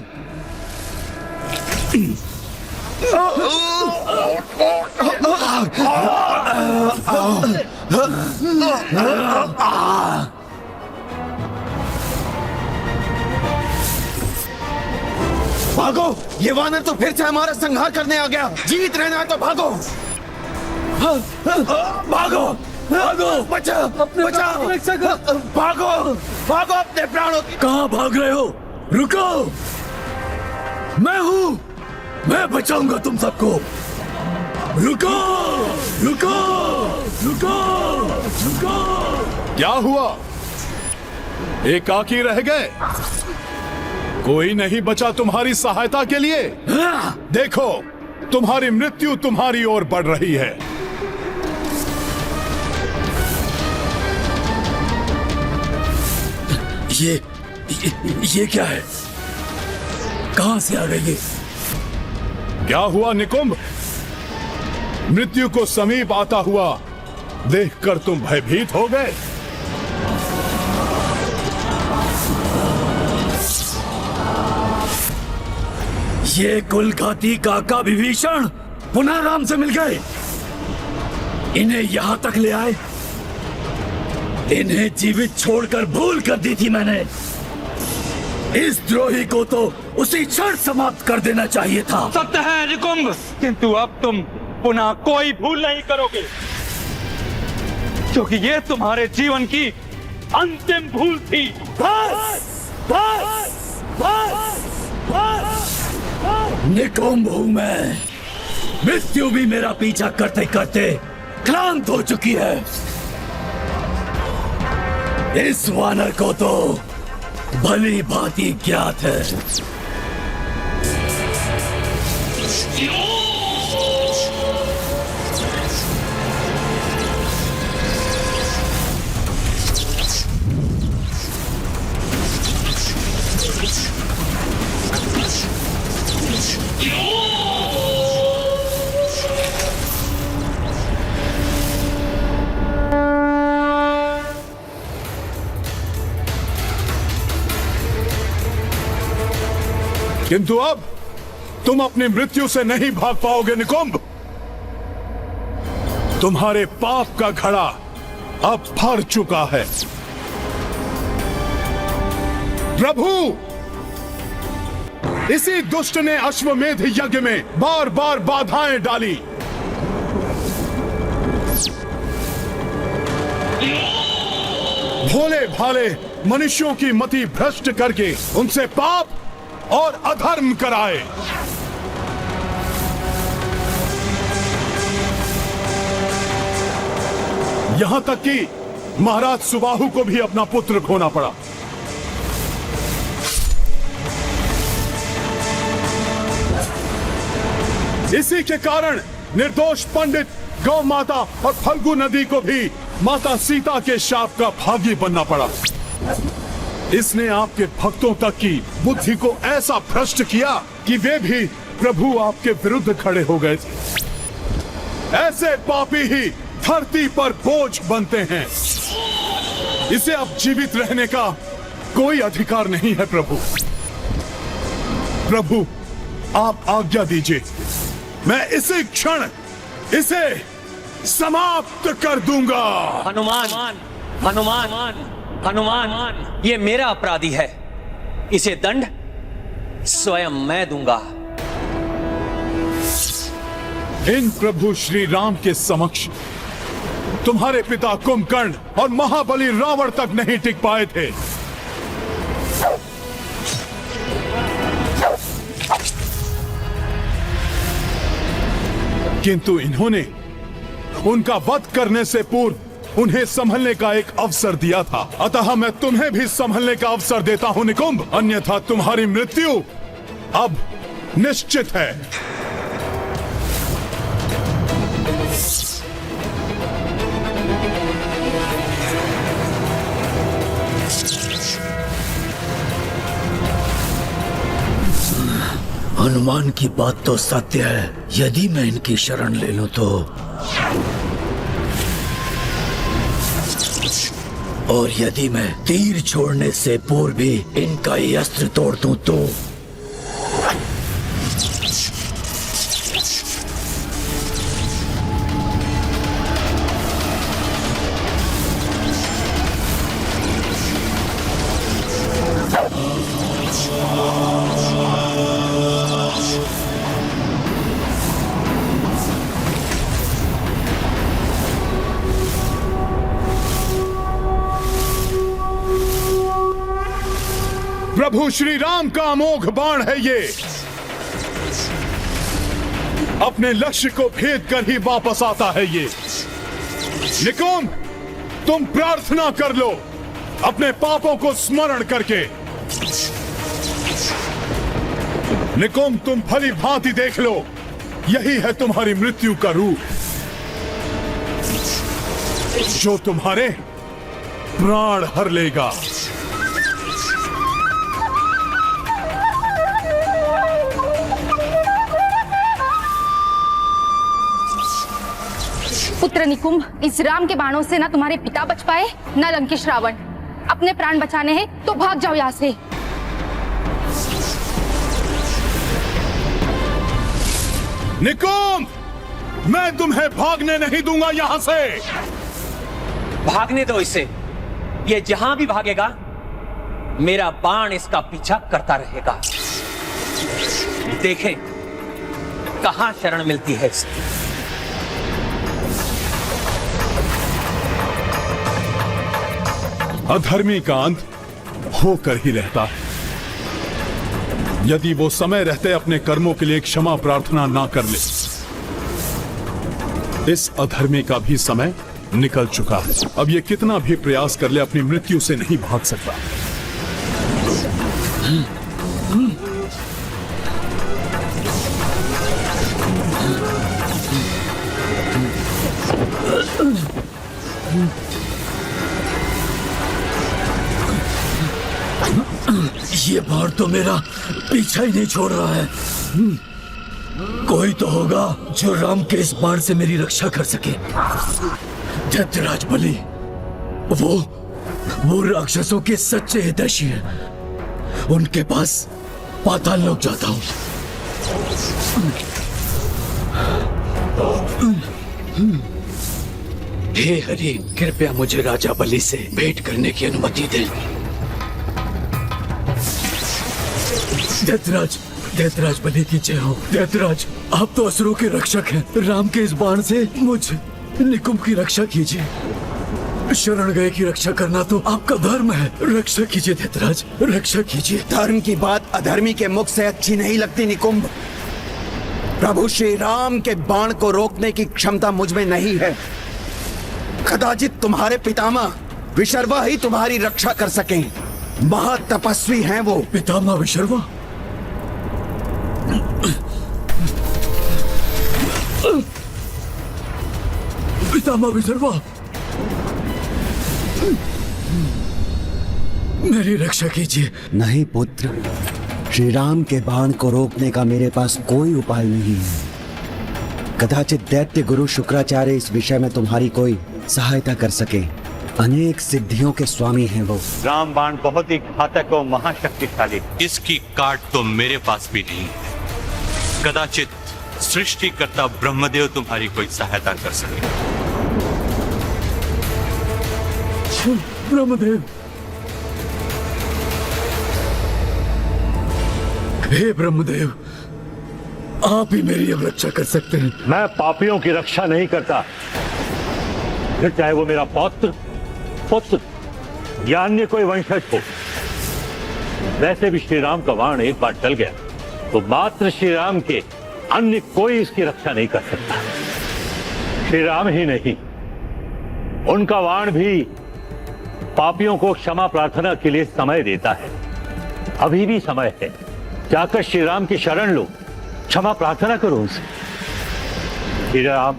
भागो, ये वानर तो फिर से हमारा संहार करने आ गया। जीवित रहना है तो भागो। भागो, भागो, बचाओ, बचाओ, भागो, भागो अपने प्राणों। कहाँ भाग रहे हो? रुको, मैं हूँ, मैं बचाऊंगा तुम सबको। रुको, रुको, रुको, रुको। क्या हुआ? एकाकी रह गए? कोई नहीं बचा तुम्हारी सहायता के लिए? देखो, तुम्हारी मृत्यु तुम्हारी ओर बढ़ रही है। ये क्या है? कहां से आ गई ये? क्या हुआ निकुंभ? मृत्यु को समीप आता हुआ देखकर तुम भयभीत हो गए। ये कुलघाती काका विभीषण पुनः राम से मिल गए। इन्हें यहां तक ले आए। इन्हें जीवित छोड़कर भूल कर दी थी मैंने। इस द्रोही को तो उसी क्षण समाप्त कर देना चाहिए था। सत्य है निकुंभ, किंतु अब तुम पुनः कोई भूल नहीं करोगे, क्योंकि ये तुम्हारे जीवन की अंतिम भूल थी। बस बस बस बस निकुंभ हूं मैं। मृत्यु भी मेरा पीछा करते करते क्लांत हो चुकी है। इस वानर को तो भली भांति ज्ञात है। किंतु अब तुम अपनी मृत्यु से नहीं भाग पाओगे निकुंभ। तुम्हारे पाप का घड़ा अब भर चुका है। प्रभु, इसी दुष्ट ने अश्वमेध यज्ञ में बार बार बाधाएं डाली। भोले भाले मनुष्यों की मति भ्रष्ट करके उनसे पाप और अधर्म कराए। यहां तक कि महाराज सुबाहु को भी अपना पुत्र खोना पड़ा। इसी के कारण निर्दोष पंडित गौ माता और फल्गु नदी को भी माता सीता के शाप का भागी बनना पड़ा। इसने आपके भक्तों तक की बुद्धि को ऐसा भ्रष्ट किया कि वे भी प्रभु आपके विरुद्ध खड़े हो गए। ऐसे पापी ही धरती पर बोझ बनते हैं। इसे अब जीवित रहने का कोई अधिकार नहीं है। प्रभु, प्रभु आप आज्ञा दीजिए, मैं इसी क्षण इसे समाप्त कर दूंगा। हनुमान, हनुमान, हनुमान, ये मेरा अपराधी है। इसे दंड स्वयं मैं दूंगा। इन प्रभु श्री राम के समक्ष तुम्हारे पिता कुंभकर्ण और महाबली रावण तक नहीं टिक पाए थे। किंतु इन्होंने उनका वध करने से पूर्व उन्हें संभलने का एक अवसर दिया था। अतः मैं तुम्हें भी संभलने का अवसर देता हूं निकुंभ, अन्यथा तुम्हारी मृत्यु अब निश्चित है। हनुमान की बात तो सत्य है। यदि मैं इनकी शरण ले लूं तो, और यदि मैं तीर छोड़ने से पूर्व भी इनका ये अस्त्र तोड़ दूं तो प्रभु श्री राम का अमोघ बाण है ये। अपने लक्ष्य को भेद कर ही वापस आता है ये। निकुंभ, तुम प्रार्थना कर लो अपने पापों को स्मरण करके। निकुंभ, तुम भली भांति देख लो, यही है तुम्हारी मृत्यु का रूप, जो तुम्हारे प्राण हर लेगा। पुत्र निकुंभ, इस राम के बाणों से ना तुम्हारे पिता बच पाए ना लंकेश रावण। अपने प्राण बचाने हैं तो भाग जाओ यहाँ से। निकुंभ, मैं तुम्हें भागने नहीं दूंगा यहाँ से। भागने दो इसे। ये जहां भी भागेगा मेरा बाण इसका पीछा करता रहेगा। देखें कहां शरण मिलती है इसकी। अधर्मी का अंत होकर ही रहता है। यदि वो समय रहते अपने कर्मों के लिए क्षमा प्रार्थना ना कर ले, इस अधर्मी का भी समय निकल चुका है। अब ये कितना भी प्रयास कर ले अपनी मृत्यु से नहीं भाग सकता। ये बाण तो मेरा पीछा ही नहीं छोड़ रहा है। कोई तो होगा जो राम के इस बाण से मेरी रक्षा कर सके। दैत्यराज बलि, वो राक्षसों के सच्चे हितैषी हैं। उनके पास पाताल लोक जाता हूं। हे हरि, कृपया मुझे राजा बलि से भेंट करने की अनुमति दें। दैत्यराज बलि की जय हो। दैत्यराज, आप तो असुरों के रक्षक हैं। राम के इस बाण से मुझ निकुंभ की रक्षा कीजिए। शरण गए की रक्षा करना तो आपका धर्म है। रक्षा कीजिए दैत्यराज, रक्षा कीजिए। धर्म की बात अधर्मी के मुख से अच्छी नहीं लगती निकुंभ। प्रभु श्री राम के बाण को रोकने की क्षमता मुझ में नहीं है। कदाचित तुम्हारे पितामह विशर्वा ही तुम्हारी रक्षा कर सकें। महातपस्वी हैं वो। पितामह विशर्वा? पितामह विशर्वा, मेरी रक्षा कीजिए। नहीं पुत्र, श्री राम के बाण को रोकने का मेरे पास कोई उपाय नहीं है। कदाचित दैत्य गुरु शुक्राचार्य इस विषय में तुम्हारी कोई सहायता कर सके। अनेक सिद्धियों के स्वामी हैं वो। राम बाण बहुत ही घातक और महाशक्तिशाली। इसकी काट तो मेरे पास भी नहीं है। कदाचित सृष्टिकर्ता ब्रह्मदेव तुम्हारी कोई सहायता कर सके। ब्रह्मदेव, हे ब्रह्मदेव, आप ही मेरी अब रक्षा कर सकते हैं। मैं पापियों की रक्षा नहीं करता, फिर चाहे वो मेरा पुत्र या अन्य कोई वंशज हो। वैसे भी श्री राम का बाण एक बार टल गया तो मात्र श्री राम के अन्य कोई इसकी रक्षा नहीं कर सकता। श्री राम ही नहीं, उनका बाण भी पापियों को क्षमा प्रार्थना के लिए समय देता है। अभी भी समय है, जाकर श्री राम की शरण लो, क्षमा प्रार्थना करो उनसे। श्री राम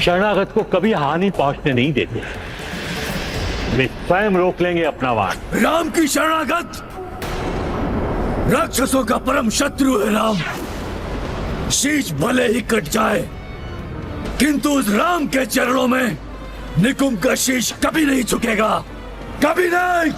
शरणागत को कभी हानि पहुंचने नहीं देते। वे स्वयं रोक लेंगे अपना बाण। राम की शरणागत राक्षसों का परम शत्रु है राम। शीश भले ही कट जाए, किंतु उस राम के चरणों में निकुंभ का शीश कभी नहीं झुकेगा, कभी नहीं।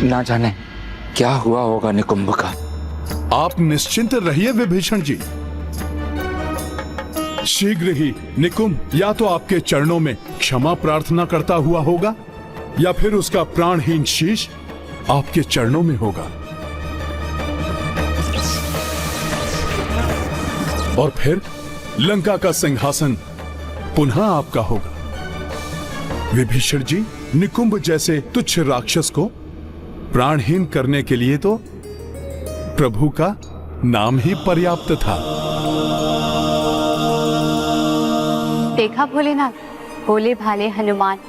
ना जाने क्या हुआ होगा निकुंभ का। आप निश्चिंत रहिए विभीषण जी। शीघ्र ही निकुंभ या तो आपके चरणों में क्षमा प्रार्थना करता हुआ होगा या फिर उसका प्राणहीन शीश आपके चरणों में होगा। और फिर लंका का सिंहासन पुनः आपका होगा। विभीषण जी, निकुंभ जैसे तुच्छ राक्षस को प्राणहीन करने के लिए तो प्रभु का नाम ही पर्याप्त था। देखा भोलेनाथ, भोले भाले हनुमान,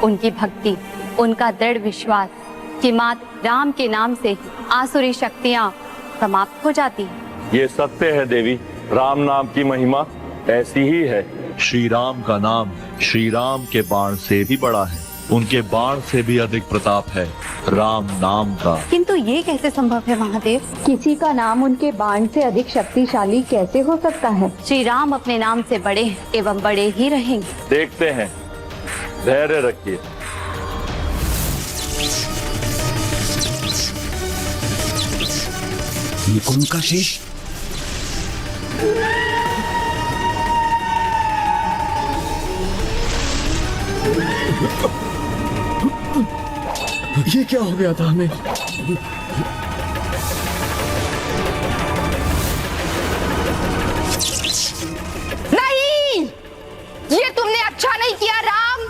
उनकी भक्ति, उनका दृढ़ विश्वास कि मात्र राम के नाम से आसुरी शक्तियाँ समाप्त हो जाती हैं। ये सत्य है देवी, राम नाम की महिमा ऐसी ही है। श्री राम का नाम श्री राम के बाण से भी बड़ा है, उनके बाण से भी अधिक प्रताप है राम नाम का। किंतु ये कैसे संभव है महादेव? किसी का नाम उनके बाण से अधिक शक्तिशाली कैसे हो सकता है? श्री राम अपने नाम से बड़े हैं एवं बड़े ही रहेंगे। देखते हैं, धैर्य रखिए। निकुंभ का शीश। ये क्या हो गया था हमें? नहीं, ये तुमने अच्छा नहीं किया राम।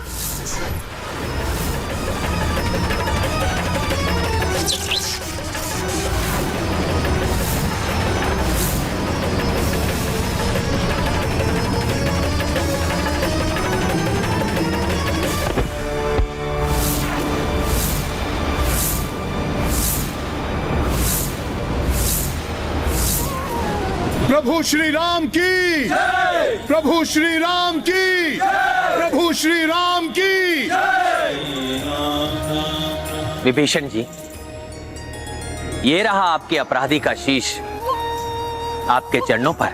प्रभु श्री राम की, प्रभु श्री राम की, प्रभु श्री राम की। विभीषण जी, ये रहा आपके अपराधी का शीश आपके चरणों पर।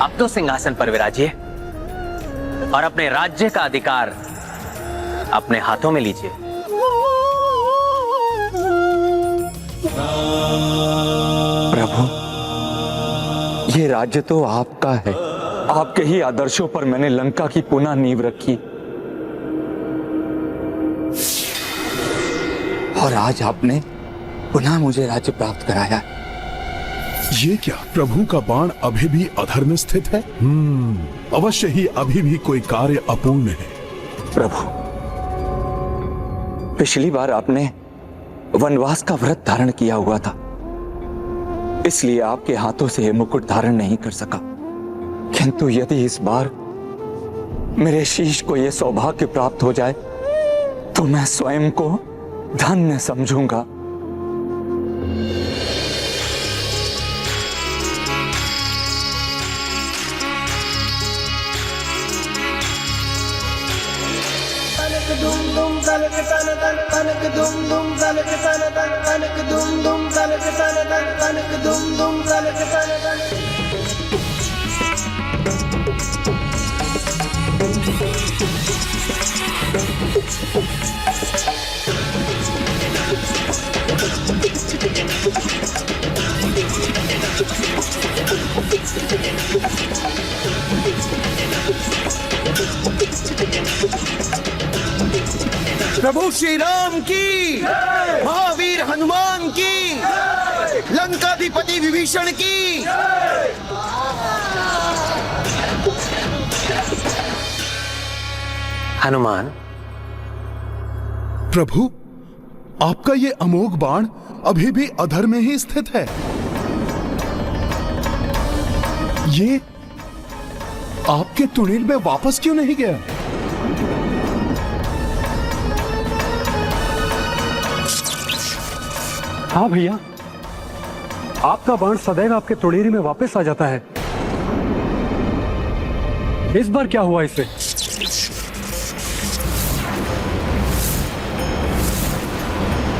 अब तो सिंहासन पर विराजिए और अपने राज्य का अधिकार अपने हाथों में लीजिए। प्रभु, ये राज्य तो आपका है। आपके ही आदर्शों पर मैंने लंका की पुनः नींव रखी और आज आपने पुनः मुझे राज्य प्राप्त कराया। ये क्या, प्रभु का बाण अभी भी अधर में स्थित है? अवश्य ही अभी भी कोई कार्य अपूर्ण है। प्रभु, पिछली बार आपने वनवास का व्रत धारण किया हुआ था, इसलिए आपके हाथों से यह मुकुट धारण नहीं कर सका। किंतु यदि इस बार मेरे शीश को यह सौभाग्य प्राप्त हो जाए तो मैं स्वयं को धन्य समझूंगा। प्रभु श्री राम की, महावीर हनुमान की, लंकाधिपति विभीषण की। हनुमान, प्रभु, आपका ये अमोघ बाण अभी भी अधर में ही स्थित है। ये आपके तुणील में वापस क्यों नहीं गया? हाँ भैया, आपका बाण सदैव आपके तुड़ीरी में वापस आ जाता है। इस बार क्या हुआ इसे?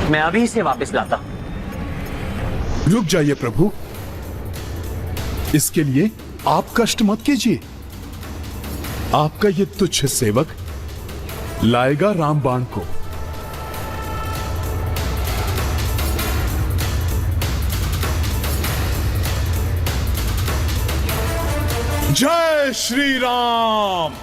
मैं अभी इसे वापस लाता। रुक जाइए प्रभु, इसके लिए आप कष्ट मत कीजिए। आपका ये तुच्छ सेवक लाएगा रामबाण को। जय श्री राम।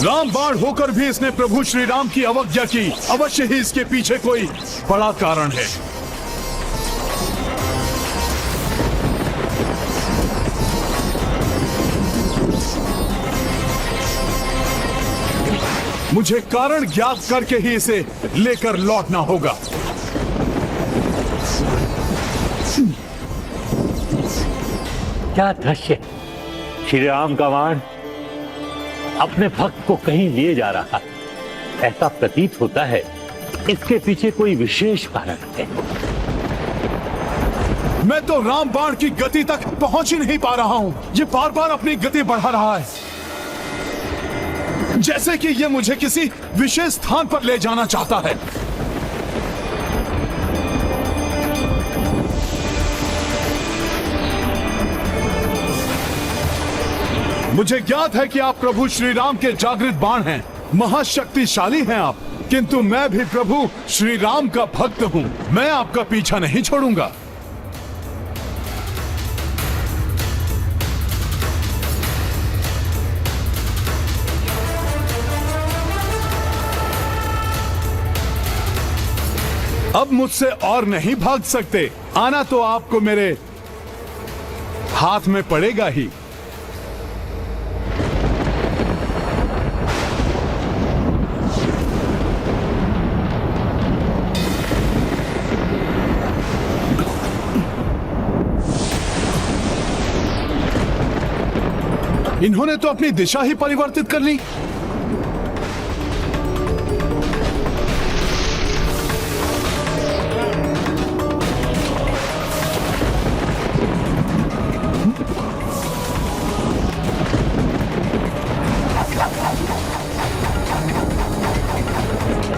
रामबाण होकर भी इसने प्रभु श्री राम की अवज्ञा की। अवश्य ही इसके पीछे कोई बड़ा कारण है। मुझे कारण ज्ञात करके ही इसे लेकर लौटना होगा। क्या दृश्य! श्री राम का वाण अपने भक्त को कहीं लिए जा रहा है। ऐसा प्रतीत होता है इसके पीछे कोई विशेष कारण है। मैं तो राम बाण की गति तक पहुंच ही नहीं पा रहा हूं। ये बार बार अपनी गति बढ़ा रहा है, जैसे कि ये मुझे किसी विशेष स्थान पर ले जाना चाहता है। मुझे ज्ञात है कि आप प्रभु श्री राम के जागृत बाण हैं, महाशक्तिशाली हैं आप, किंतु मैं भी प्रभु श्री राम का भक्त हूं। मैं आपका पीछा नहीं छोड़ूंगा। अब मुझसे और नहीं भाग सकते। आना तो आपको मेरे हाथ में पड़ेगा ही। इन्होंने तो अपनी दिशा ही परिवर्तित कर ली।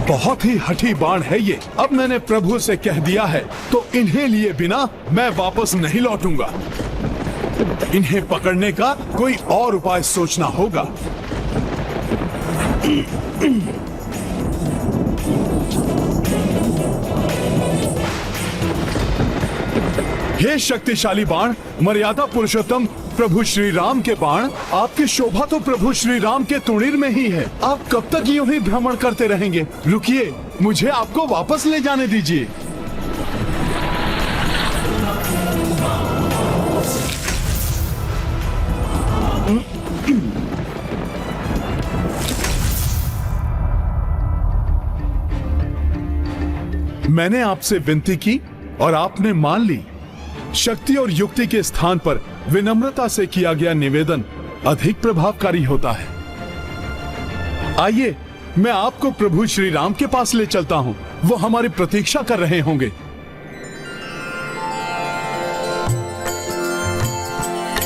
बहुत ही हठी बाण है ये। अब मैंने प्रभु से कह दिया है तो इन्हें लिए बिना मैं वापस नहीं लौटूंगा। इन्हें पकड़ने का कोई और उपाय सोचना होगा। हे शक्तिशाली बाण, मर्यादा पुरुषोत्तम प्रभु श्री राम के बाण, आपकी शोभा तो प्रभु श्री राम के तुणीर में ही है। आप कब तक यूं ही भ्रमण करते रहेंगे? रुकिए, मुझे आपको वापस ले जाने दीजिए। मैंने आपसे विनती की और आपने मान ली। शक्ति और युक्ति के स्थान पर विनम्रता से किया गया निवेदन अधिक प्रभावकारी होता है। आइए, मैं आपको प्रभु श्री राम के पास ले चलता हूं। वो हमारी प्रतीक्षा कर रहे होंगे।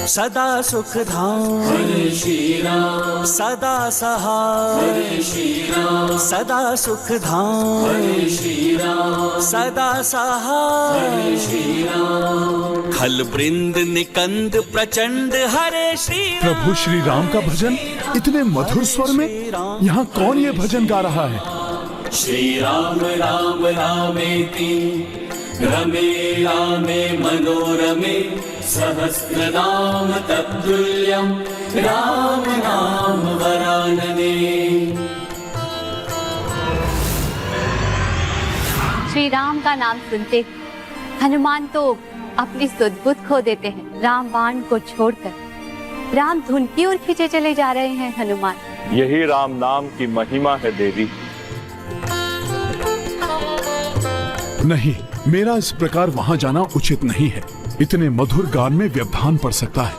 सदा सुख धाम हरे श्री राम, सदा सहाय हरे श्री राम, सदा सुख धाम हरे श्री राम, सदा सहाय हरे श्री राम। खल वृंद निकंद प्रचंड हरे श्री राम। प्रभु श्री राम का भजन इतने मधुर स्वर में, यहाँ कौन ये भजन गा रहा है? श्री राम राम रामेति रमे रामे मनोरमे सहस्रनाम तत्तुल्यं राम नाम वरानने। श्री राम का नाम सुनते हनुमान तो अपनी सुध-बुध खो देते हैं। राम बाण को छोड़कर राम धुन की ओर खींचे चले जा रहे हैं। हनुमान, यही राम नाम की महिमा है देवी। नहीं, मेरा इस प्रकार वहां जाना उचित नहीं है। इतने मधुर गान में व्यवधान पड़ सकता है।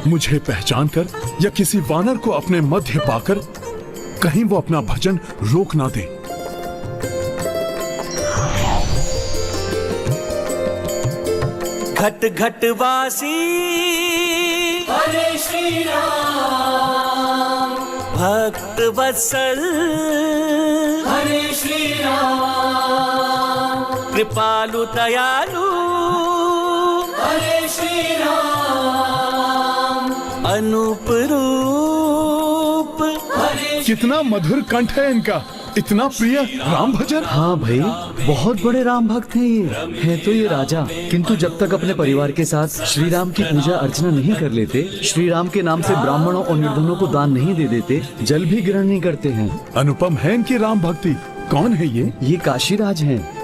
मुझे पहचान कर या किसी वानर को अपने मध्य पाकर कहीं वो अपना भजन रोक ना दे। घट घट वासी हरे श्री राम, भक्त वत्सल हरे श्री राम, कृपालु दयालु हरे श्री राम, अनूप रूप हरे। कितना मधुर कंठ है इनका, इतना प्रिय राम भजन। हाँ भाई, बहुत बड़े राम भक्त हैं ये। है तो ये राजा, किंतु जब तक अपने परिवार के साथ श्री राम की पूजा अर्चना नहीं कर लेते, श्री राम के नाम से ब्राह्मणों और निर्धनों को दान नहीं दे देते, जल भी ग्रहण नहीं करते हैं। अनुपम है इनकी राम भक्ति। कौन है ये? ये काशीराज हैं।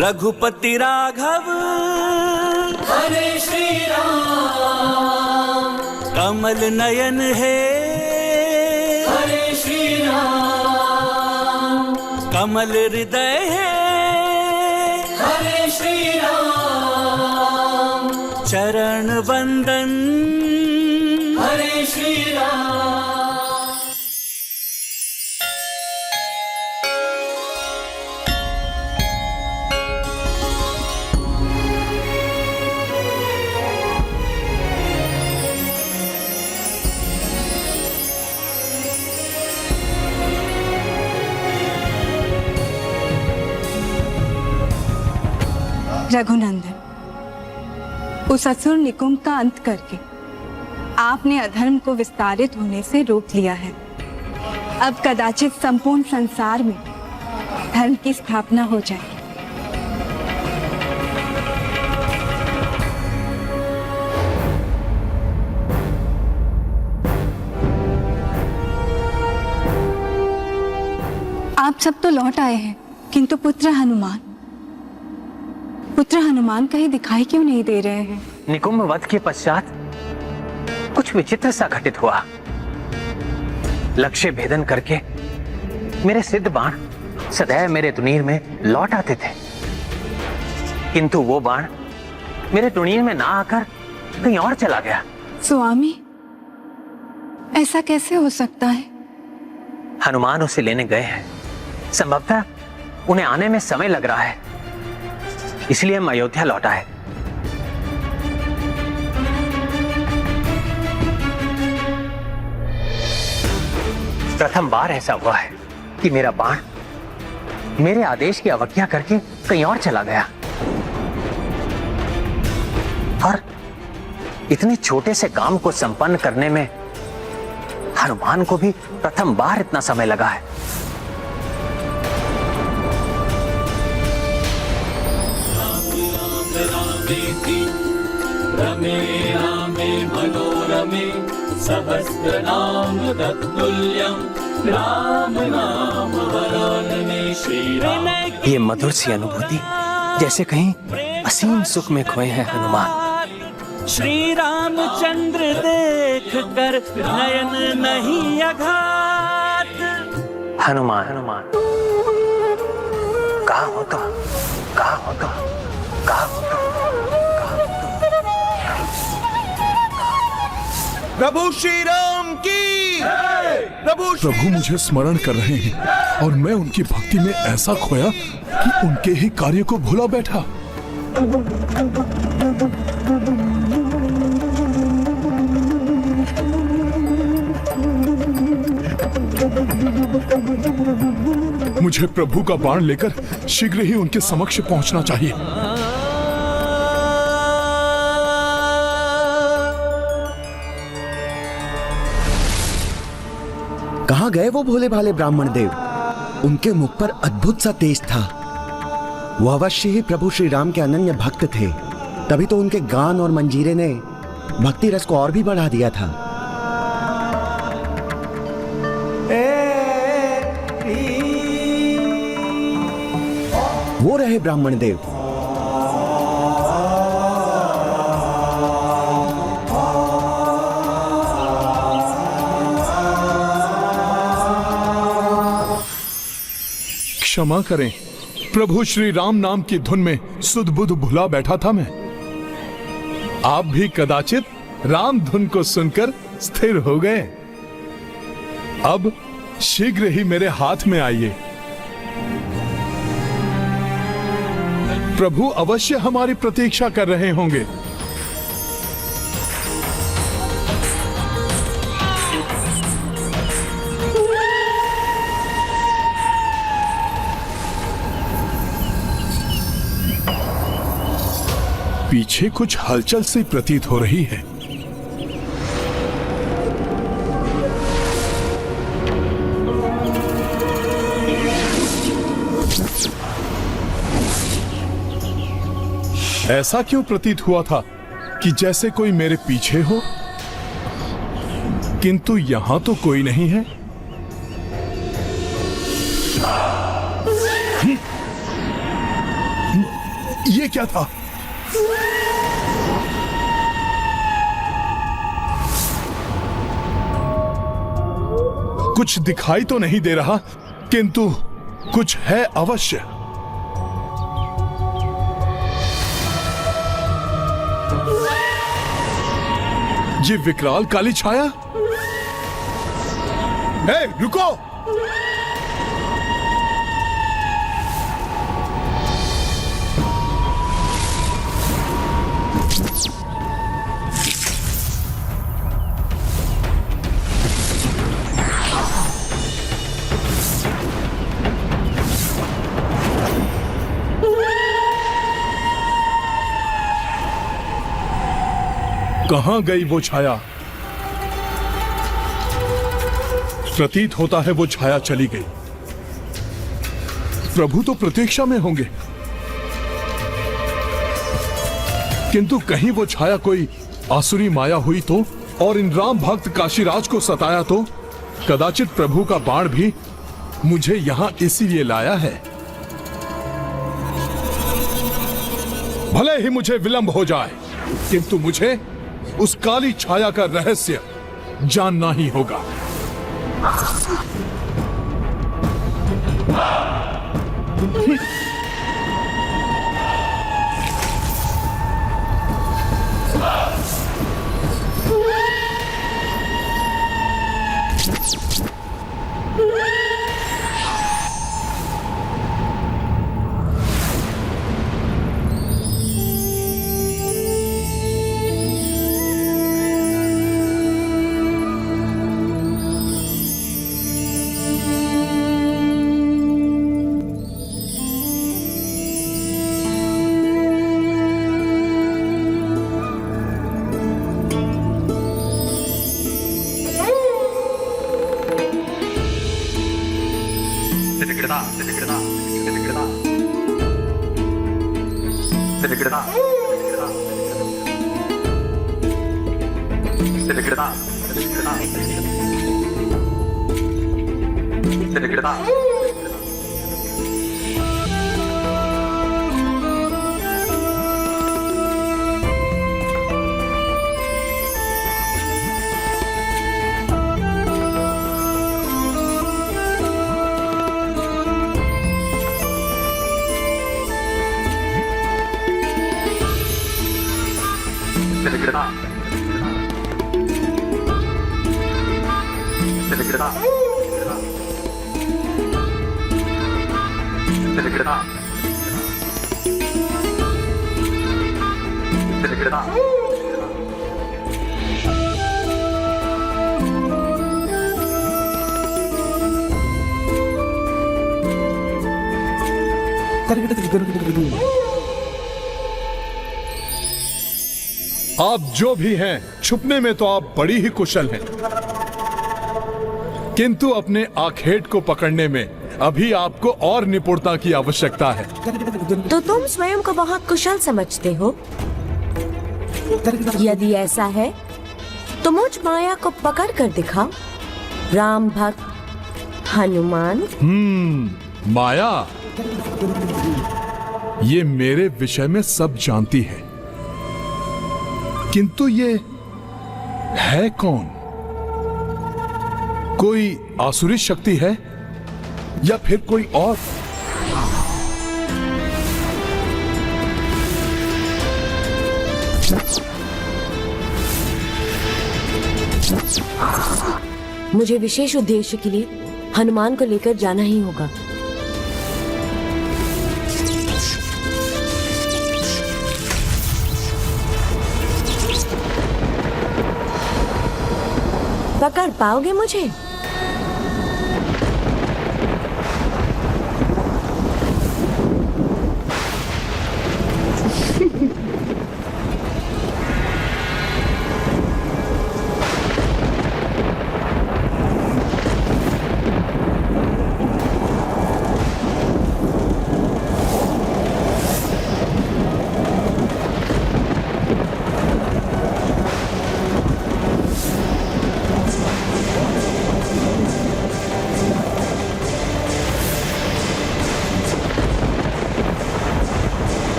रघुपति राघव हरे श्री राम कमल नयन है हरे श्री राम कमल हृदय है हरे श्री राम चरण वंदन हरे श्री राम रघुनंदन, उस असुर निकुंभ का अंत करके आपने अधर्म को विस्तारित होने से रोक लिया है। अब कदाचित संपूर्ण संसार में धर्म की स्थापना हो जाए। आप सब तो लौट आए हैं, किंतु पुत्र हनुमान कहीं दिखाई क्यों नहीं दे रहे हैं? निकुंभ वध के पश्चात कुछ विचित्र सा घटित हुआ। लक्ष्य भेदन करके मेरे सिद्ध बाण सदैव मेरे तुनीर में लौट आते थे, किंतु वो बाण मेरे तुनीर में ना आकर कहीं और चला गया। स्वामी, ऐसा कैसे हो सकता है? हनुमान उसे लेने गए हैं। संभवतः उन्हें आने में समय लग रहा है, इसलिए हम अयोध्या लौटा है। प्रथम बार ऐसा हुआ है कि मेरा बाण मेरे आदेश की अवज्ञा करके कहीं और चला गया, और इतने छोटे से काम को संपन्न करने में हनुमान को भी प्रथम बार इतना समय लगा है। रमे रामे मनोरमे सहस्रनाम तत्तुल्यं राम नाम वरानने श्री राम। ये मधुर सी अनुभूति जैसे कहीं असीम सुख में खोए हैं हनुमान। श्री रामचंद्र देख कर नयन नहीं अघात। हनुमान कहाँ हो तुम? कहाँ हो तुम? कहाँ हो तुम? प्रभु श्री राम की प्रभु मुझे स्मरण कर रहे हैं और मैं उनकी भक्ति में ऐसा खोया कि उनके ही कार्य को भूला बैठा। मुझे प्रभु का बाण लेकर शीघ्र ही उनके समक्ष पहुंचना चाहिए। कहाँ गए वो भोले भाले ब्राह्मण देव? उनके मुख पर अद्भुत सा तेज था। वो अवश्य ही प्रभु श्री राम के अनन्य भक्त थे, तभी तो उनके गान और मंजीरे ने भक्ति रस को और भी बढ़ा दिया था। वो रहे ब्राह्मण देव। क्षमा करें, प्रभु श्री राम नाम की धुन में सुध बुध भुला बैठा था मैं। आप भी कदाचित राम धुन को सुनकर स्थिर हो गए। अब शीघ्र ही मेरे हाथ में आइए। प्रभु अवश्य हमारी प्रतीक्षा कर रहे होंगे। पीछे कुछ हलचल सी प्रतीत हो रही है। ऐसा क्यों प्रतीत हुआ था कि जैसे कोई मेरे पीछे हो, किंतु यहां तो कोई नहीं है। ये क्या था? कुछ दिखाई तो नहीं दे रहा, किंतु कुछ है अवश्य। ये विकराल काली छाया। ए, रुको! कहां गई वो छाया? प्रतीत होता है वो छाया चली गई। प्रभु तो प्रतीक्षा में होंगे, किंतु कहीं वो छाया कोई आसुरी माया हुई तो, और इन राम भक्त काशीराज को सताया तो? कदाचित प्रभु का बाण भी मुझे यहां इसीलिए लाया है। भले ही मुझे विलंब हो जाए, किंतु मुझे उस काली छाया का रहस्य जानना ही होगा। आप जो भी हैं, छुपने में तो आप बड़ी ही कुशल हैं, किंतु अपने आखेट को पकड़ने में अभी आपको और निपुणता की आवश्यकता है। तो तुम स्वयं को बहुत कुशल समझते हो? यदि ऐसा है तो मुझ माया को पकड़ कर दिखाओ, राम भक्त हनुमान। माया ये मेरे विषय में सब जानती है, किंतु ये है कौन? कोई आसुरी शक्ति है या फिर कोई और? मुझे विशेष उद्देश्य के लिए हनुमान को लेकर जाना ही होगा। पकड़ पाओगे मुझे?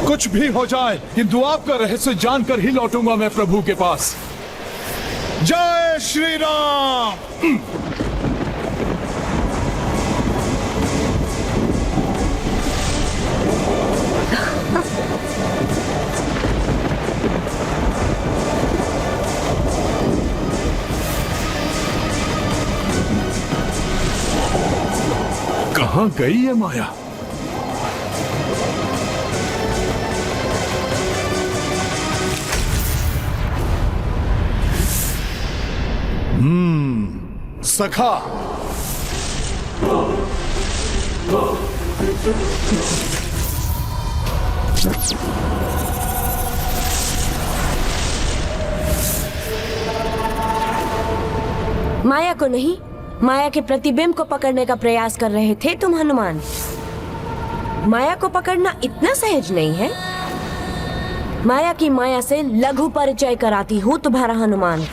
कुछ भी हो जाए, किंतु आपका रहस्य जानकर ही लौटूंगा मैं प्रभु के पास। जय श्री राम। कहां गई है माया? सखा, माया को नहीं, माया के प्रतिबिंब को पकड़ने का प्रयास कर रहे थे तुम हनुमान। माया को पकड़ना इतना सहज नहीं है। माया की माया से लघु परिचय कराती हूँ तुम्हारा हनुमान।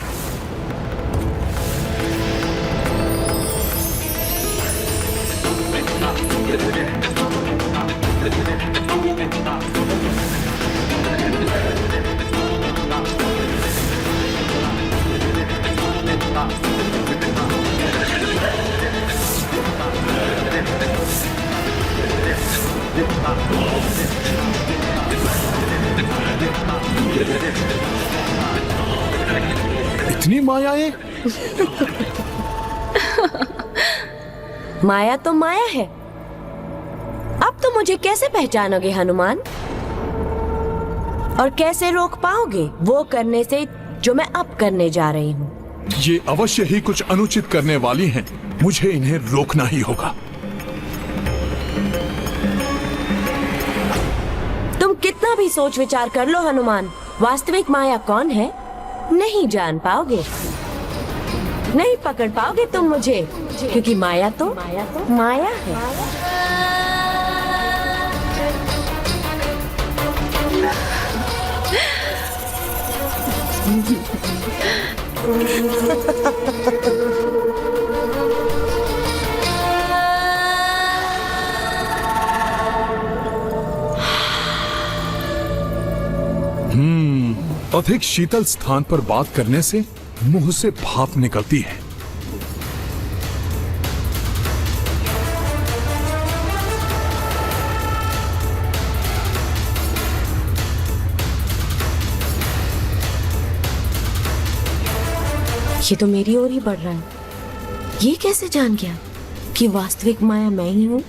इतनी मायाएं? माया तो माया है। अब तो मुझे कैसे पहचानोगे हनुमान? और कैसे रोक पाओगे वो करने से जो मैं अब करने जा रही हूँ? ये अवश्य ही कुछ अनुचित करने वाली हैं। मुझे इन्हें रोकना ही होगा। तुम कितना भी सोच विचार कर लो हनुमान, वास्तविक माया कौन है नहीं जान पाओगे। नहीं पकड़ पाओगे तुम मुझे, क्योंकि माया तो माया है। अधिक शीतल स्थान पर बात करने से मुंह से भाप निकलती है। ये तो मेरी ओर ही बढ़ रहा है। ये कैसे जान गया कि वास्तविक माया मैं ही हूँ?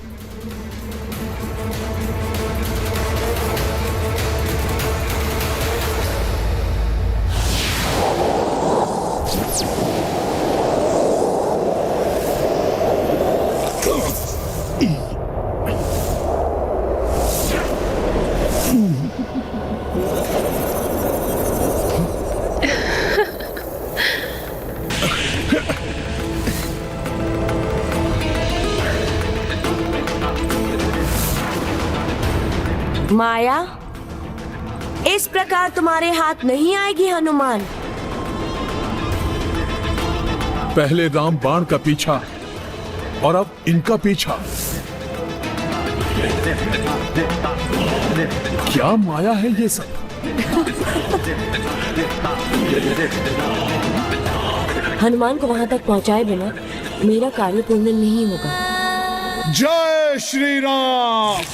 माया इस प्रकार तुम्हारे हाथ नहीं आएगी हनुमान। पहले राम बाण का पीछा और अब इनका पीछा। क्या माया है ये सब? हनुमान को वहां तक पहुंचाए बिना मेरा कार्य पूर्ण नहीं होगा। जय श्री राम।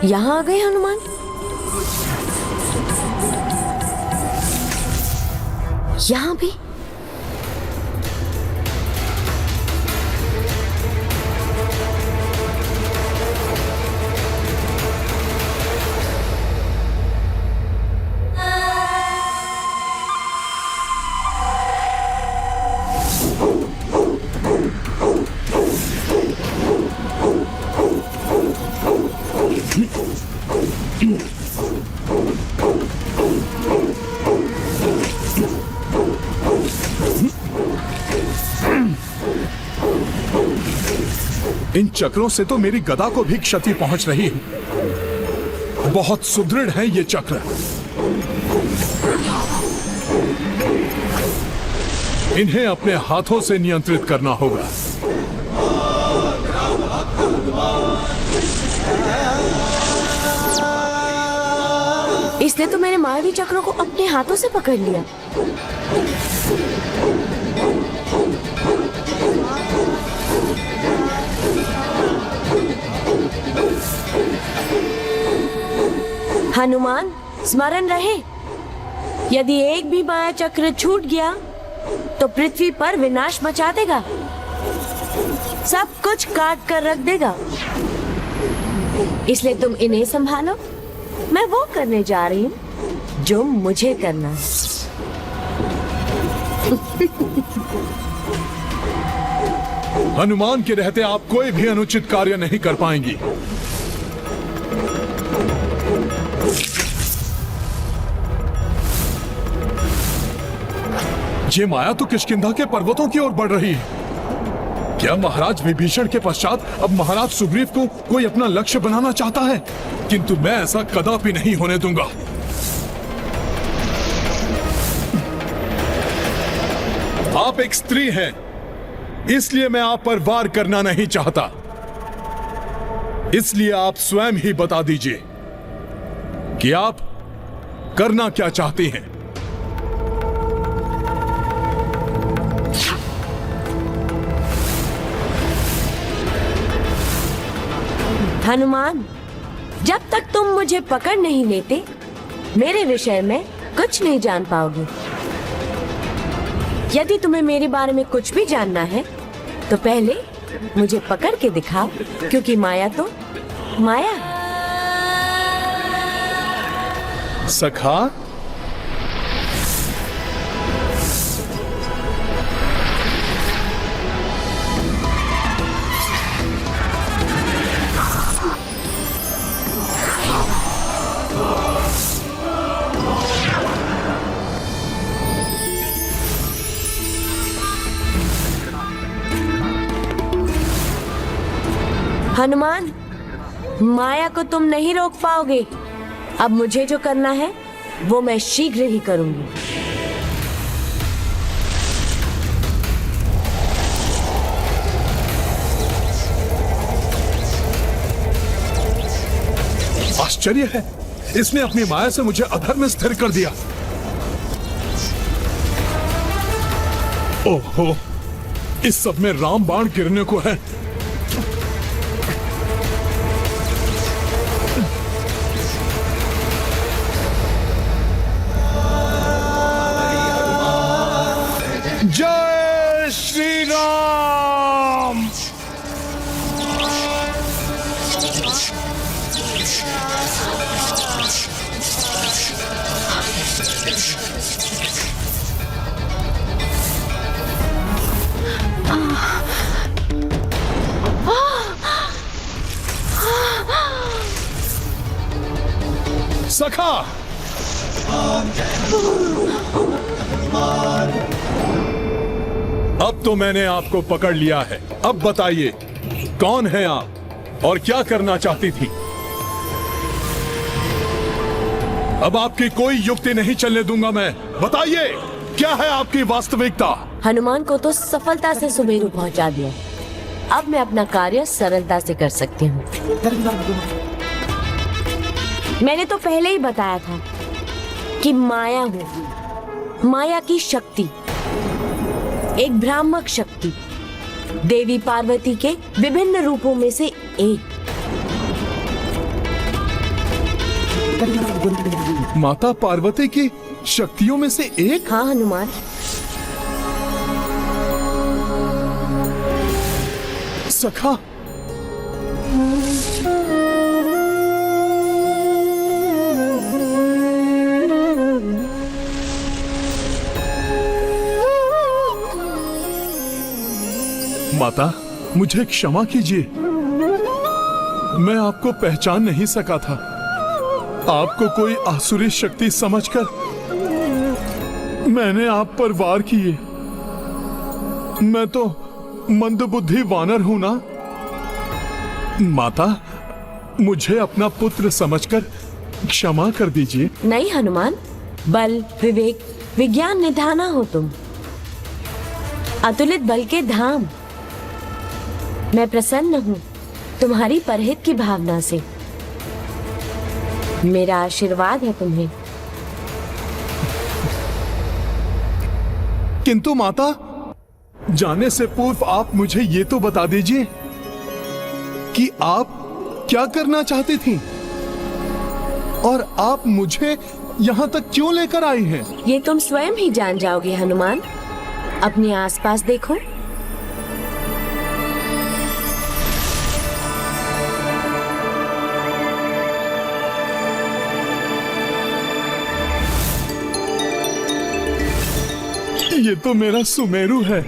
यहाँ आ गए हनुमान। यहाँ भी इन चक्रों से तो मेरी गदा को भी क्षति पहुंच रही है। बहुत सुदृढ़ है ये चक्र। इन्हें अपने हाथों से नियंत्रित करना होगा। इसने तो मेरे मायावी चक्रों को अपने हाथों से पकड़ लिया। हनुमान, स्मरण रहे, यदि एक भी माया चक्र छूट गया तो पृथ्वी पर विनाश मचा देगा, सब कुछ काट कर रख देगा। इसलिए तुम इन्हें संभालो, मैं वो करने जा रही हूँ जो मुझे करना है। हनुमान के रहते आप कोई भी अनुचित कार्य नहीं कर पाएंगी। ये माया तो किष्किंधा के पर्वतों की ओर बढ़ रही है। क्या महाराज विभीषण के पश्चात अब महाराज सुग्रीव को कोई अपना लक्ष्य बनाना चाहता है? किंतु मैं ऐसा कदापि नहीं होने दूंगा। आप एक स्त्री हैं, इसलिए मैं आप पर वार करना नहीं चाहता। इसलिए आप स्वयं ही बता दीजिए कि आप करना क्या चाहती हैं। हनुमान, जब तक तुम मुझे पकड़ नहीं लेते, मेरे विषय में कुछ नहीं जान पाओगे। यदि तुम्हें मेरे बारे में कुछ भी जानना है, तो पहले मुझे पकड़ के दिखाओ, क्योंकि माया तो माया है। सखा, हनुमान, माया को तुम नहीं रोक पाओगे। अब मुझे जो करना है वो मैं शीघ्र ही करूंगी। आश्चर्य है, इसने अपनी माया से मुझे अधर में स्थिर कर दिया। ओहो, इस सब में राम बाण गिरने को है। जय श्री राम। सखा, अब तो मैंने आपको पकड़ लिया है। अब बताइए, कौन है आप और क्या करना चाहती थी? अब आपकी कोई युक्ति नहीं चलने दूंगा मैं। बताइए, क्या है आपकी वास्तविकता? हनुमान को तो सफलता से सुमेरु पहुंचा दिया। अब मैं अपना कार्य सरलता से कर सकती हूँ। मैंने तो पहले ही बताया था कि माया हूँ, माया की शक्ति, एक भ्रामक शक्ति, देवी पार्वती के विभिन्न रूपों में से एक। माता पार्वती की शक्तियों में से एक? हाँ हनुमान। सखा, माता, मुझे क्षमा कीजिए, मैं आपको पहचान नहीं सका था। आपको कोई आसुरी शक्ति समझकर मैंने आप पर वार किए। मैं तो मंदबुद्धि वानर हूं ना। माता, मुझे अपना पुत्र समझकर क्षमा कर दीजिए। नहीं हनुमान, बल, विवेक, विज्ञान निधाना हो तुम, अतुलित बल के धाम। मैं प्रसन्न हूँ तुम्हारी परहित की भावना से। मेरा आशीर्वाद है तुम्हें। किंतु माता, जाने से पूर्व आप मुझे ये तो बता दीजिए कि आप क्या करना चाहती थी और आप मुझे यहाँ तक क्यों लेकर आई हैं? ये तुम स्वयं ही जान जाओगे हनुमान। अपने आसपास देखो। ये तो मेरा सुमेरु है।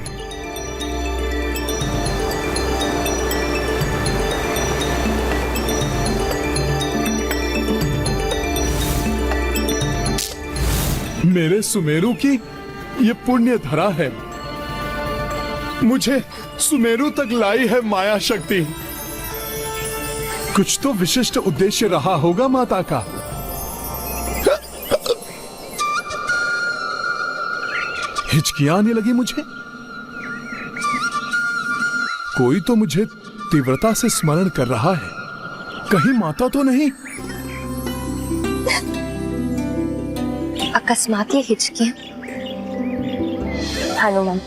मेरे सुमेरु की ये पुण्य धरा है। मुझे सुमेरु तक लाई है माया शक्ति। कुछ तो विशिष्ट उद्देश्य रहा होगा माता का। हिचकियां आने लगी मुझे। कोई तो मुझे तीव्रता से स्मरण कर रहा है। कहीं माता तो नहीं? अकस्मात ये हिचकियां। हनुमान,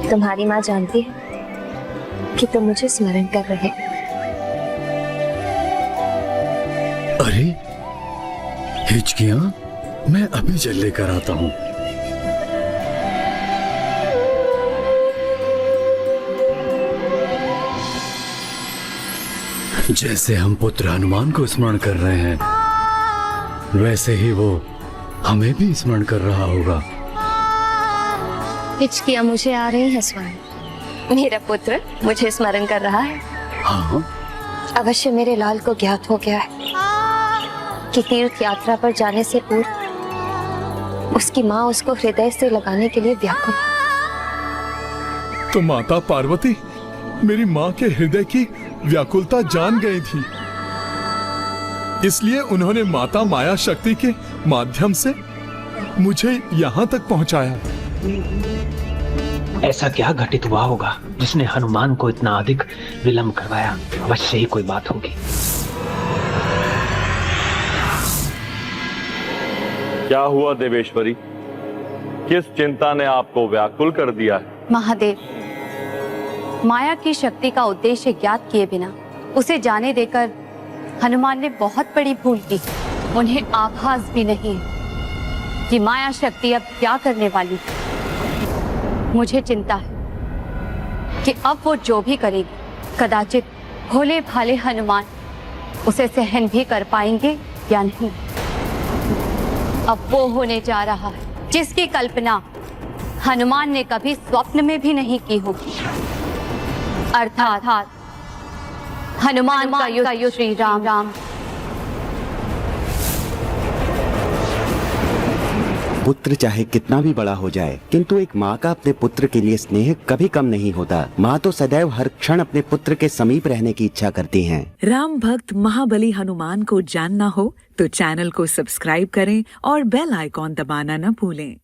तुम्हारी माँ जानती है कि तुम मुझे स्मरण कर रहे हो। अरे हिचकियां, मैं अभी जल लेकर आता हूँ। जैसे हम पुत्र हनुमान को स्मरण कर रहे हैं, वैसे ही वो हमें भी स्मरण कर रहा होगा। हिचकियां मुझे आ रही है स्वामी। मेरा पुत्र मुझे स्मरण कर रहा है। हाँ? अवश्य मेरे लाल को ज्ञात हो गया है कि तीर्थ यात्रा पर जाने से पूर्व उसकी माँ उसको हृदय से लगाने के लिए व्याकुल। तो माता पार्वती मेरी माँ के हृदय की व्याकुलता जान गई थी, इसलिए उन्होंने माता माया शक्ति के माध्यम से मुझे यहाँ तक पहुँचाया। ऐसा क्या घटित हुआ होगा जिसने हनुमान को इतना अधिक विलंब करवाया? अवश्य ही कोई बात होगी। क्या हुआ देवेश्वरी? किस चिंता ने आपको व्याकुल कर दिया है? महादेव, माया की शक्ति का उद्देश्य ज्ञात किए बिना उसे जाने देकर हनुमान ने बहुत बड़ी भूल की। उन्हें आभास भी नहीं कि माया शक्ति अब क्या करने वाली है। मुझे चिंता है कि अब वो जो भी करेगी, कदाचित भोले भाले हनुमान उसे सहन भी कर पाएंगे या नहीं। अब वो होने जा रहा है जिसकी कल्पना हनुमान ने कभी स्वप्न में भी नहीं की होगी। अर्थात हनुमान का युद्ध श्री राम। पुत्र चाहे कितना भी बड़ा हो जाए, किंतु एक माँ का अपने पुत्र के लिए स्नेह कभी कम नहीं होता। माँ तो सदैव हर क्षण अपने पुत्र के समीप रहने की इच्छा करती हैं। राम भक्त महाबली हनुमान को जानना हो तो चैनल को सब्सक्राइब करें और बेल आइकॉन दबाना न भूलें।